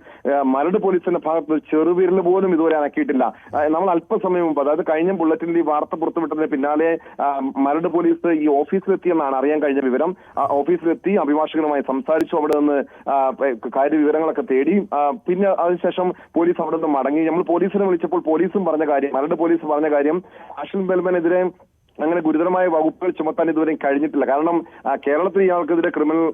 മരട് പോലീസിന്റെ ഭാഗത്ത് ചെറുവിരൽ പോലും ഇതുവരെ അനക്കിയിട്ടില്ല. നമ്മൾ അല്പസമയം മുമ്പ്, അതായത് കഴിഞ്ഞ ബുള്ളറ്റിന്റെ ഈ വാർത്ത പുറത്തുവിട്ടതിന് പിന്നാലെ മരട് പോലീസ് ഈ ഓഫീസിലെത്തിയെന്നാണ് അറിയാൻ കഴിഞ്ഞ വിവരം. ഓഫീസിലെത്തി അഭിഭാഷകനുമായി സംസാരിച്ചു, അവിടെ നിന്ന് കാര്യവിവരങ്ങളൊക്കെ തേടി. പിന്നെ അതിനുശേഷം പോലീസ് അവിടെ നിന്ന് മടങ്ങി. നമ്മൾ പോലീസിനെ വിളിച്ചപ്പോൾ പോലീസും പറഞ്ഞ കാര്യം, മരട് പോലീസ് പറഞ്ഞ കാര്യം, ആഷ്ലിൻ ബെൽമനെതിരെ അങ്ങനെ ഗുരുതരമായ വകുപ്പുകൾ ചുമത്താൻ ഇതുവരെയും കഴിഞ്ഞിട്ടില്ല. കാരണം കേരളത്തിൽ ഇയാൾക്കെതിരെ ക്രിമിനൽ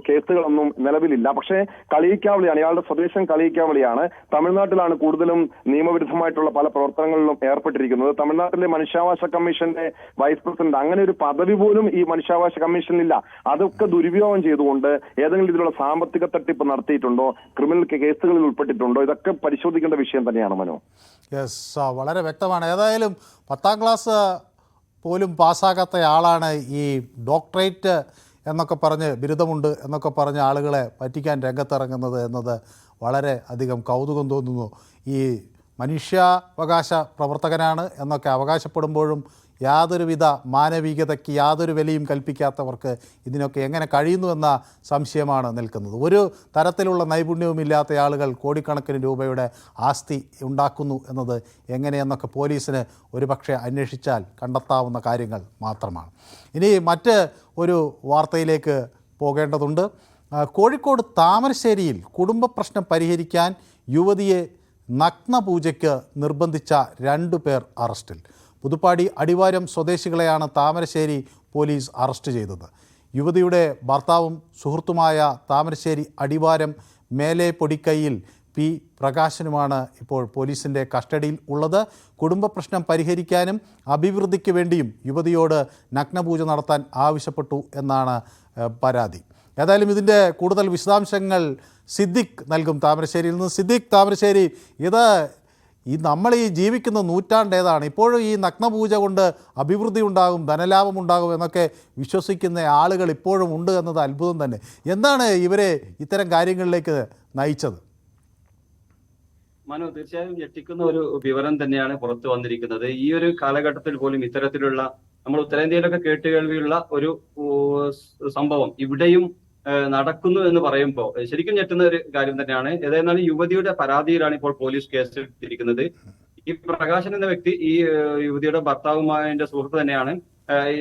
കേസുകളൊന്നും നിലവിലില്ല. പക്ഷേ കളിയിക്കാവളിയാണ്, ഇയാളുടെ സ്വദേശം കളിയിക്കാവളിയാണ്. തമിഴ്നാട്ടിലാണ് കൂടുതലും നിയമവിരുദ്ധമായിട്ടുള്ള പല പ്രവർത്തനങ്ങളിലും ഏർപ്പെട്ടിരിക്കുന്നത്. തമിഴ്നാട്ടിലെ മനുഷ്യാവകാശ കമ്മീഷന്റെ വൈസ് പ്രസിഡന്റ്, അങ്ങനെ ഒരു പദവി പോലും ഈ മനുഷ്യാവകാശ കമ്മീഷനിലില്ല. അതൊക്കെ ദുരുപയോഗം ചെയ്തുകൊണ്ട് ഏതെങ്കിലും രീതിയിലുള്ള സാമ്പത്തിക തട്ടിപ്പ് നടത്തിയിട്ടുണ്ടോ, ക്രിമിനൽ കേസുകളിൽ ഉൾപ്പെട്ടിട്ടുണ്ടോ, ഇതൊക്കെ പരിശോധിക്കേണ്ട വിഷയം തന്നെയാണ് മനു. യെസ്, വളരെ വ്യക്തമാണ്. ഏതായാലും 10ാം ക്ലാസ് പോലും പാസ്സാകാത്ത ആളാണ് ഈ ഡോക്ടറേറ്റ് എന്നൊക്കെ പറഞ്ഞ്, ബിരുദമുണ്ട് എന്നൊക്കെ പറഞ്ഞ് ആളുകളെ പറ്റിക്കാൻ രംഗത്തിറങ്ങുന്നത് എന്നത് വളരെ അധികം കൗതുകം തോന്നുന്നു. ഈ മനുഷ്യാവകാശ പ്രവർത്തകനാണ് എന്നൊക്കെ അവകാശപ്പെടുമ്പോഴും യാതൊരുവിധ മാനവികതയ്ക്ക് യാതൊരു വിലയും കൽപ്പിക്കാത്തവർക്ക് ഇതിനൊക്കെ എങ്ങനെ കഴിയുന്നുവെന്ന സംശയമാണ് നിൽക്കുന്നത്. ഒരു തരത്തിലുള്ള നൈപുണ്യവുമില്ലാത്ത ആളുകൾ കോടിക്കണക്കിന് രൂപയുടെ ആസ്തി ഉണ്ടാക്കുന്നു എന്നത് എങ്ങനെയെന്നൊക്കെ പോലീസിന് ഒരുപക്ഷെ അന്വേഷിച്ചാൽ കണ്ടെത്താവുന്ന കാര്യങ്ങൾ മാത്രമാണ്. ഇനി മറ്റ് ഒരു വാർത്തയിലേക്ക് പോകേണ്ടതുണ്ട്. കോഴിക്കോട് താമരശ്ശേരിയിൽ കുടുംബ പ്രശ്നം പരിഹരിക്കാൻ യുവതിയെ നഗ്നപൂജയ്ക്ക് നിർബന്ധിച്ച 2 പേർ അറസ്റ്റിൽ. പുതുപ്പാടി അടിവാരം സ്വദേശികളെയാണ് താമരശ്ശേരി പോലീസ് അറസ്റ്റ് ചെയ്തത്. യുവതിയുടെ ഭർത്താവും സുഹൃത്തുമായ താമരശ്ശേരി അടിവാരം മേലെ പൊടിക്കൈയിൽ പി പ്രകാശനുമാണ് ഇപ്പോൾ പോലീസിൻ്റെ കസ്റ്റഡിയിൽ ഉള്ളത്. കുടുംബ പ്രശ്നം പരിഹരിക്കാനും അഭിവൃദ്ധിക്ക് വേണ്ടിയും യുവതിയോട് നഗ്നപൂജ നടത്താൻ ആവശ്യപ്പെട്ടു എന്നാണ് പരാതി. ഏതായാലും ഇതിൻ്റെ കൂടുതൽ വിശദാംശങ്ങൾ സിദ്ദിഖ് നൽകും താമരശ്ശേരിയിൽ നിന്ന്. സിദ്ദിഖ്, താമരശ്ശേരി, ഇത് നമ്മൾ ജീവിക്കുന്ന നൂറ്റാണ്ടേതാണ്. ഇപ്പോഴും ഈ നഗ്നപൂജ കൊണ്ട് അഭിവൃദ്ധി ഉണ്ടാകും, ധനലാഭം ഉണ്ടാകും എന്നൊക്കെ വിശ്വസിക്കുന്ന ആളുകൾ ഇപ്പോഴും ഉണ്ട് എന്നത് അത്ഭുതം തന്നെ. എന്താണ് ഇവരെ ഇത്തരം കാര്യങ്ങളിലേക്ക് നയിച്ചത്? മനു, തീർച്ചയായും ഞെട്ടിക്കുന്ന ഒരു വിവരം തന്നെയാണ് പുറത്തു വന്നിരിക്കുന്നത്. ഈ ഒരു കാലഘട്ടത്തിൽ പോലും ഇത്തരത്തിലുള്ള നമ്മൾ ഉത്തരേന്ത്യയിലൊക്കെ കേട്ടുകേൾവിയുള്ള ഒരു സംഭവം ഇവിടെയും നടക്കുന്നു എന്ന് പറയുമ്പോൾ ശരിക്കും ഞെട്ടുന്ന ഒരു കാര്യം തന്നെയാണ്. ഏതായിരുന്നാലും യുവതിയുടെ പരാതിയിലാണ് ഇപ്പോൾ പോലീസ് കേസെടുത്തിരിക്കുന്നത്. ഈ പ്രകാശൻ എന്ന വ്യക്തി ഈ യുവതിയുടെ ഭർത്താവുമായ സുഹൃത്ത് തന്നെയാണ്.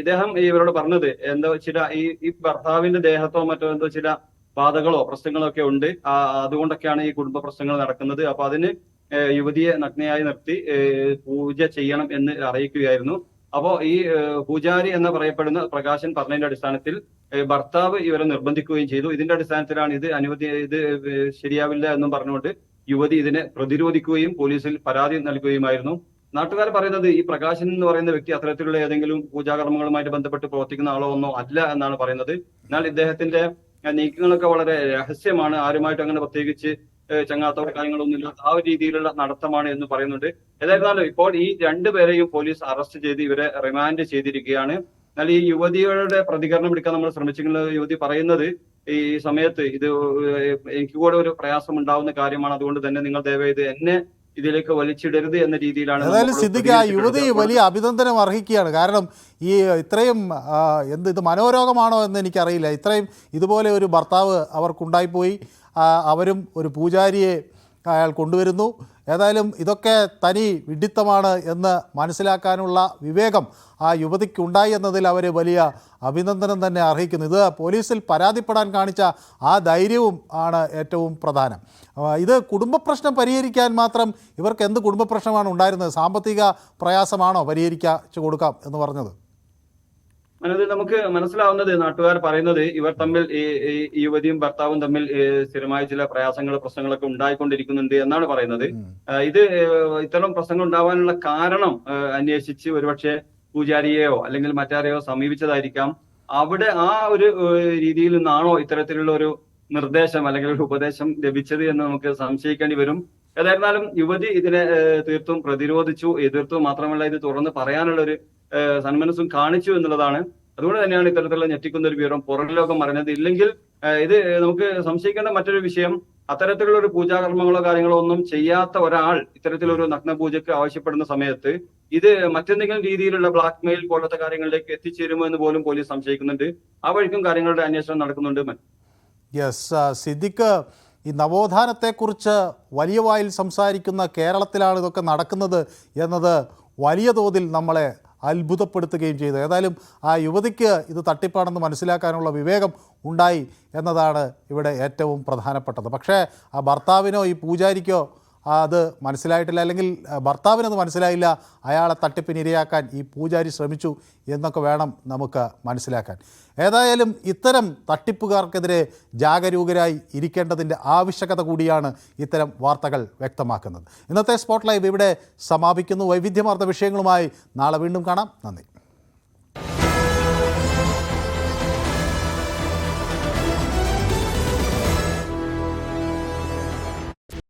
ഇദ്ദേഹം ഇവരോട് പറഞ്ഞത് എന്തോ ചില ഈ ഭർത്താവിന്റെ ദേഹത്തോ മറ്റോ എന്തോ ചില ബാധകളോ പ്രശ്നങ്ങളോ ഒക്കെ ഉണ്ട്, അതുകൊണ്ടൊക്കെയാണ് ഈ കുടുംബ പ്രശ്നങ്ങൾ നടക്കുന്നത്. അപ്പൊ അതിന് യുവതിയെ നഗ്നയായി നിർത്തി പൂജ ചെയ്യണം എന്ന് അറിയിക്കുകയായിരുന്നു. അപ്പോ ഈ പൂജാരി എന്ന് പറയപ്പെടുന്ന പ്രകാശൻ പറഞ്ഞതിന്റെ അടിസ്ഥാനത്തിൽ ഭർത്താവ് ഇവരെ നിർബന്ധിക്കുകയും ചെയ്തു. ഇതിന്റെ അടിസ്ഥാനത്തിലാണ് ഇത് ശരിയാവില്ല എന്നും പറഞ്ഞുകൊണ്ട് യുവതി ഇതിനെ പ്രതിരോധിക്കുകയും പോലീസിൽ പരാതി നൽകുകയുമായിരുന്നു. നാട്ടുകാർ പറയുന്നത് ഈ പ്രകാശൻ എന്ന് പറയുന്ന വ്യക്തി അത്തരത്തിലുള്ള ഏതെങ്കിലും പൂജാകർമ്മങ്ങളുമായിട്ട് ബന്ധപ്പെട്ട് പ്രവർത്തിക്കുന്ന ആളോ ഒന്നോ അല്ല എന്നാണ് പറയുന്നത്. എന്നാൽ ഇദ്ദേഹത്തിന്റെ നീക്കങ്ങളൊക്കെ വളരെ രഹസ്യമാണ്, ആരുമായിട്ട് അങ്ങനെ പ്രത്യേകിച്ച് ചങ്ങാത്തോ കാര്യങ്ങളൊന്നുമില്ല, ആ ഒരു രീതിയിലുള്ള നടത്തമാണ് എന്ന് പറയുന്നുണ്ട്. ഏതായിരുന്നാലും ഇപ്പോൾ ഈ 2 പേരെയും പോലീസ് അറസ്റ്റ് ചെയ്ത് ഇവരെ റിമാൻഡ് ചെയ്തിരിക്കുകയാണ്. എന്നാൽ ഈ യുവതിയുടെ പ്രതികരണം എടുക്കാൻ നമ്മൾ ശ്രമിച്ചിട്ടുള്ള യുവതി പറയുന്നത് ഈ സമയത്ത് ഇത് എനിക്ക് കൂടെ ഒരു പ്രയാസം ഉണ്ടാവുന്ന കാര്യമാണ്, അതുകൊണ്ട് തന്നെ നിങ്ങൾ ദയവേത് എന്നെ ഇതിലേക്ക് വലിച്ചിടരുത് എന്ന രീതിയിലാണ്. ഏതായാലും സിദ്ദിഖ്, ആ യുവതി വലിയ അഭിനന്ദനം അർഹിക്കുകയാണ്. കാരണം ഈ ഇത്രയും ഇത് മനോരോഗമാണോ എന്ന് എനിക്കറിയില്ല. ഇത്രയും ഇതുപോലെ ഒരു ഭർത്താവ് അവർക്കുണ്ടായിപ്പോയി, അവരും ഒരു പൂജാരിയെ അയാൾ കൊണ്ടുവരുന്നു. ഏതായാലും ഇതൊക്കെ തനി വിഡ്ഢിത്തമാണ് എന്ന് മനസ്സിലാക്കാനുള്ള വിവേകം ആ യുവതിക്കുണ്ടായി എന്നതിൽ അവർ വലിയ അഭിനന്ദനം തന്നെ അർഹിക്കുന്നു. ഇത് പോലീസിൽ പരാതിപ്പെടാൻ കാണിച്ച ആ ധൈര്യവും ആണ് ഏറ്റവും പ്രധാനം. ഇത് കുടുംബ പ്രശ്നം പരിഹരിക്കാൻ മാത്രം ഇവർക്ക് എന്ത് കുടുംബ പ്രശ്നമാണ് ഉണ്ടായിരുന്നത്? സാമ്പത്തിക പ്രയാസമാണോ പരിഹരിച്ചു കൊടുക്കാം എന്ന് പറഞ്ഞത്? അത് നമുക്ക് മനസ്സിലാവുന്നത് നാട്ടുകാർ പറയുന്നത് ഇവർ തമ്മിൽ ഈ യുവതിയും ഭർത്താവും തമ്മിൽ സ്ഥിരമായ ചില പ്രശ്നങ്ങളൊക്കെ ഉണ്ടായിക്കൊണ്ടിരിക്കുന്നുണ്ട് എന്നാണ് പറയുന്നത്. ഇത് ഇത്തരം പ്രശ്നങ്ങൾ ഉണ്ടാവാനുള്ള കാരണം അന്വേഷിച്ച് ഒരുപക്ഷെ പൂജാരിയെയോ അല്ലെങ്കിൽ മറ്റാരെയോ സമീപിച്ചതായിരിക്കാം. അവിടെ ആ ഒരു രീതിയിൽ നിന്നാണോ ഇത്തരത്തിലുള്ള ഒരു നിർദ്ദേശം അല്ലെങ്കിൽ ഒരു ഉപദേശം ലഭിച്ചത് എന്ന് നമുക്ക് സംശയിക്കേണ്ടി വരും. ഏതായിരുന്നാലും യുവതി ഇതിനെ തീർത്തും പ്രതിരോധിച്ചു, എതിർത്തു. മാത്രമല്ല ഇത് തുറന്ന് പറയാനുള്ള ഒരു സന്മനസ്സും കാണിച്ചു എന്നുള്ളതാണ്. അതുകൊണ്ട് തന്നെയാണ് ഇത്തരത്തിലുള്ള ഞെട്ടിക്കുന്ന ഒരു വിവരം പുറം ലോകം അറിഞ്ഞത്. ഇല്ലെങ്കിൽ ഇത് നമുക്ക് സംശയിക്കേണ്ട മറ്റൊരു വിഷയം, അത്തരത്തിലുള്ള ഒരു പൂജാകർമ്മങ്ങളോ കാര്യങ്ങളോ ഒന്നും ചെയ്യാത്ത ഒരാൾ ഇത്തരത്തിലൊരു നഗ്നപൂജയ്ക്ക് ആവശ്യപ്പെടുന്ന സമയത്ത് ഇത് മറ്റെന്തെങ്കിലും രീതിയിലുള്ള ബ്ലാക്ക് മെയിൽ പോലത്തെ കാര്യങ്ങളിലേക്ക് എത്തിച്ചേരുമോ എന്ന് പോലും പോലീസ് സംശയിക്കുന്നുണ്ട്. ആ വഴിക്കും കാര്യങ്ങളുടെ അന്വേഷണം നടക്കുന്നുണ്ട്. യെസ്, സിദ്ദിഖ്, ഈ നവോത്ഥാനത്തെക്കുറിച്ച് വലിയ വായിൽ സംസാരിക്കുന്ന കേരളത്തിലാണ് ഇതൊക്കെ നടക്കുന്നത് എന്നത് വലിയ തോതിൽ നമ്മളെ അത്ഭുതപ്പെടുത്തുകയും ചെയ്തു. ഏതായാലും ആ യുവതിക്ക് ഇത് തട്ടിപ്പാണെന്ന് മനസ്സിലാക്കാനുള്ള വിവേകം ഉണ്ടായി എന്നതാണ് ഇവിടെ ഏറ്റവും പ്രധാനപ്പെട്ടത്. പക്ഷേ ആ ഭർത്താവിനോ ഈ പൂജാരിക്കോ അത് മനസ്സിലായിട്ടില്ല, അല്ലെങ്കിൽ ഭർത്താവിനത് മനസ്സിലായില്ല, അയാളെ തട്ടിപ്പിനിരയാക്കാൻ ഈ പൂജാരി ശ്രമിച്ചു എന്നൊക്കെ വേണം നമുക്ക് മനസ്സിലാക്കാൻ. ഏതായാലും ഇത്തരം തട്ടിപ്പുകാർക്കെതിരെ ജാഗരൂകരായി ഇരിക്കേണ്ടതിൻ്റെ ആവശ്യകത കൂടിയാണ് ഇത്തരം വാർത്തകൾ വ്യക്തമാക്കുന്നത്. ഇന്നത്തെ സ്പോട്ട് ലൈവ് ഇവിടെ സമാപിക്കുന്നു. വൈവിധ്യമാർന്ന വിഷയങ്ങളുമായി നാളെ വീണ്ടും കാണാം. നന്ദി.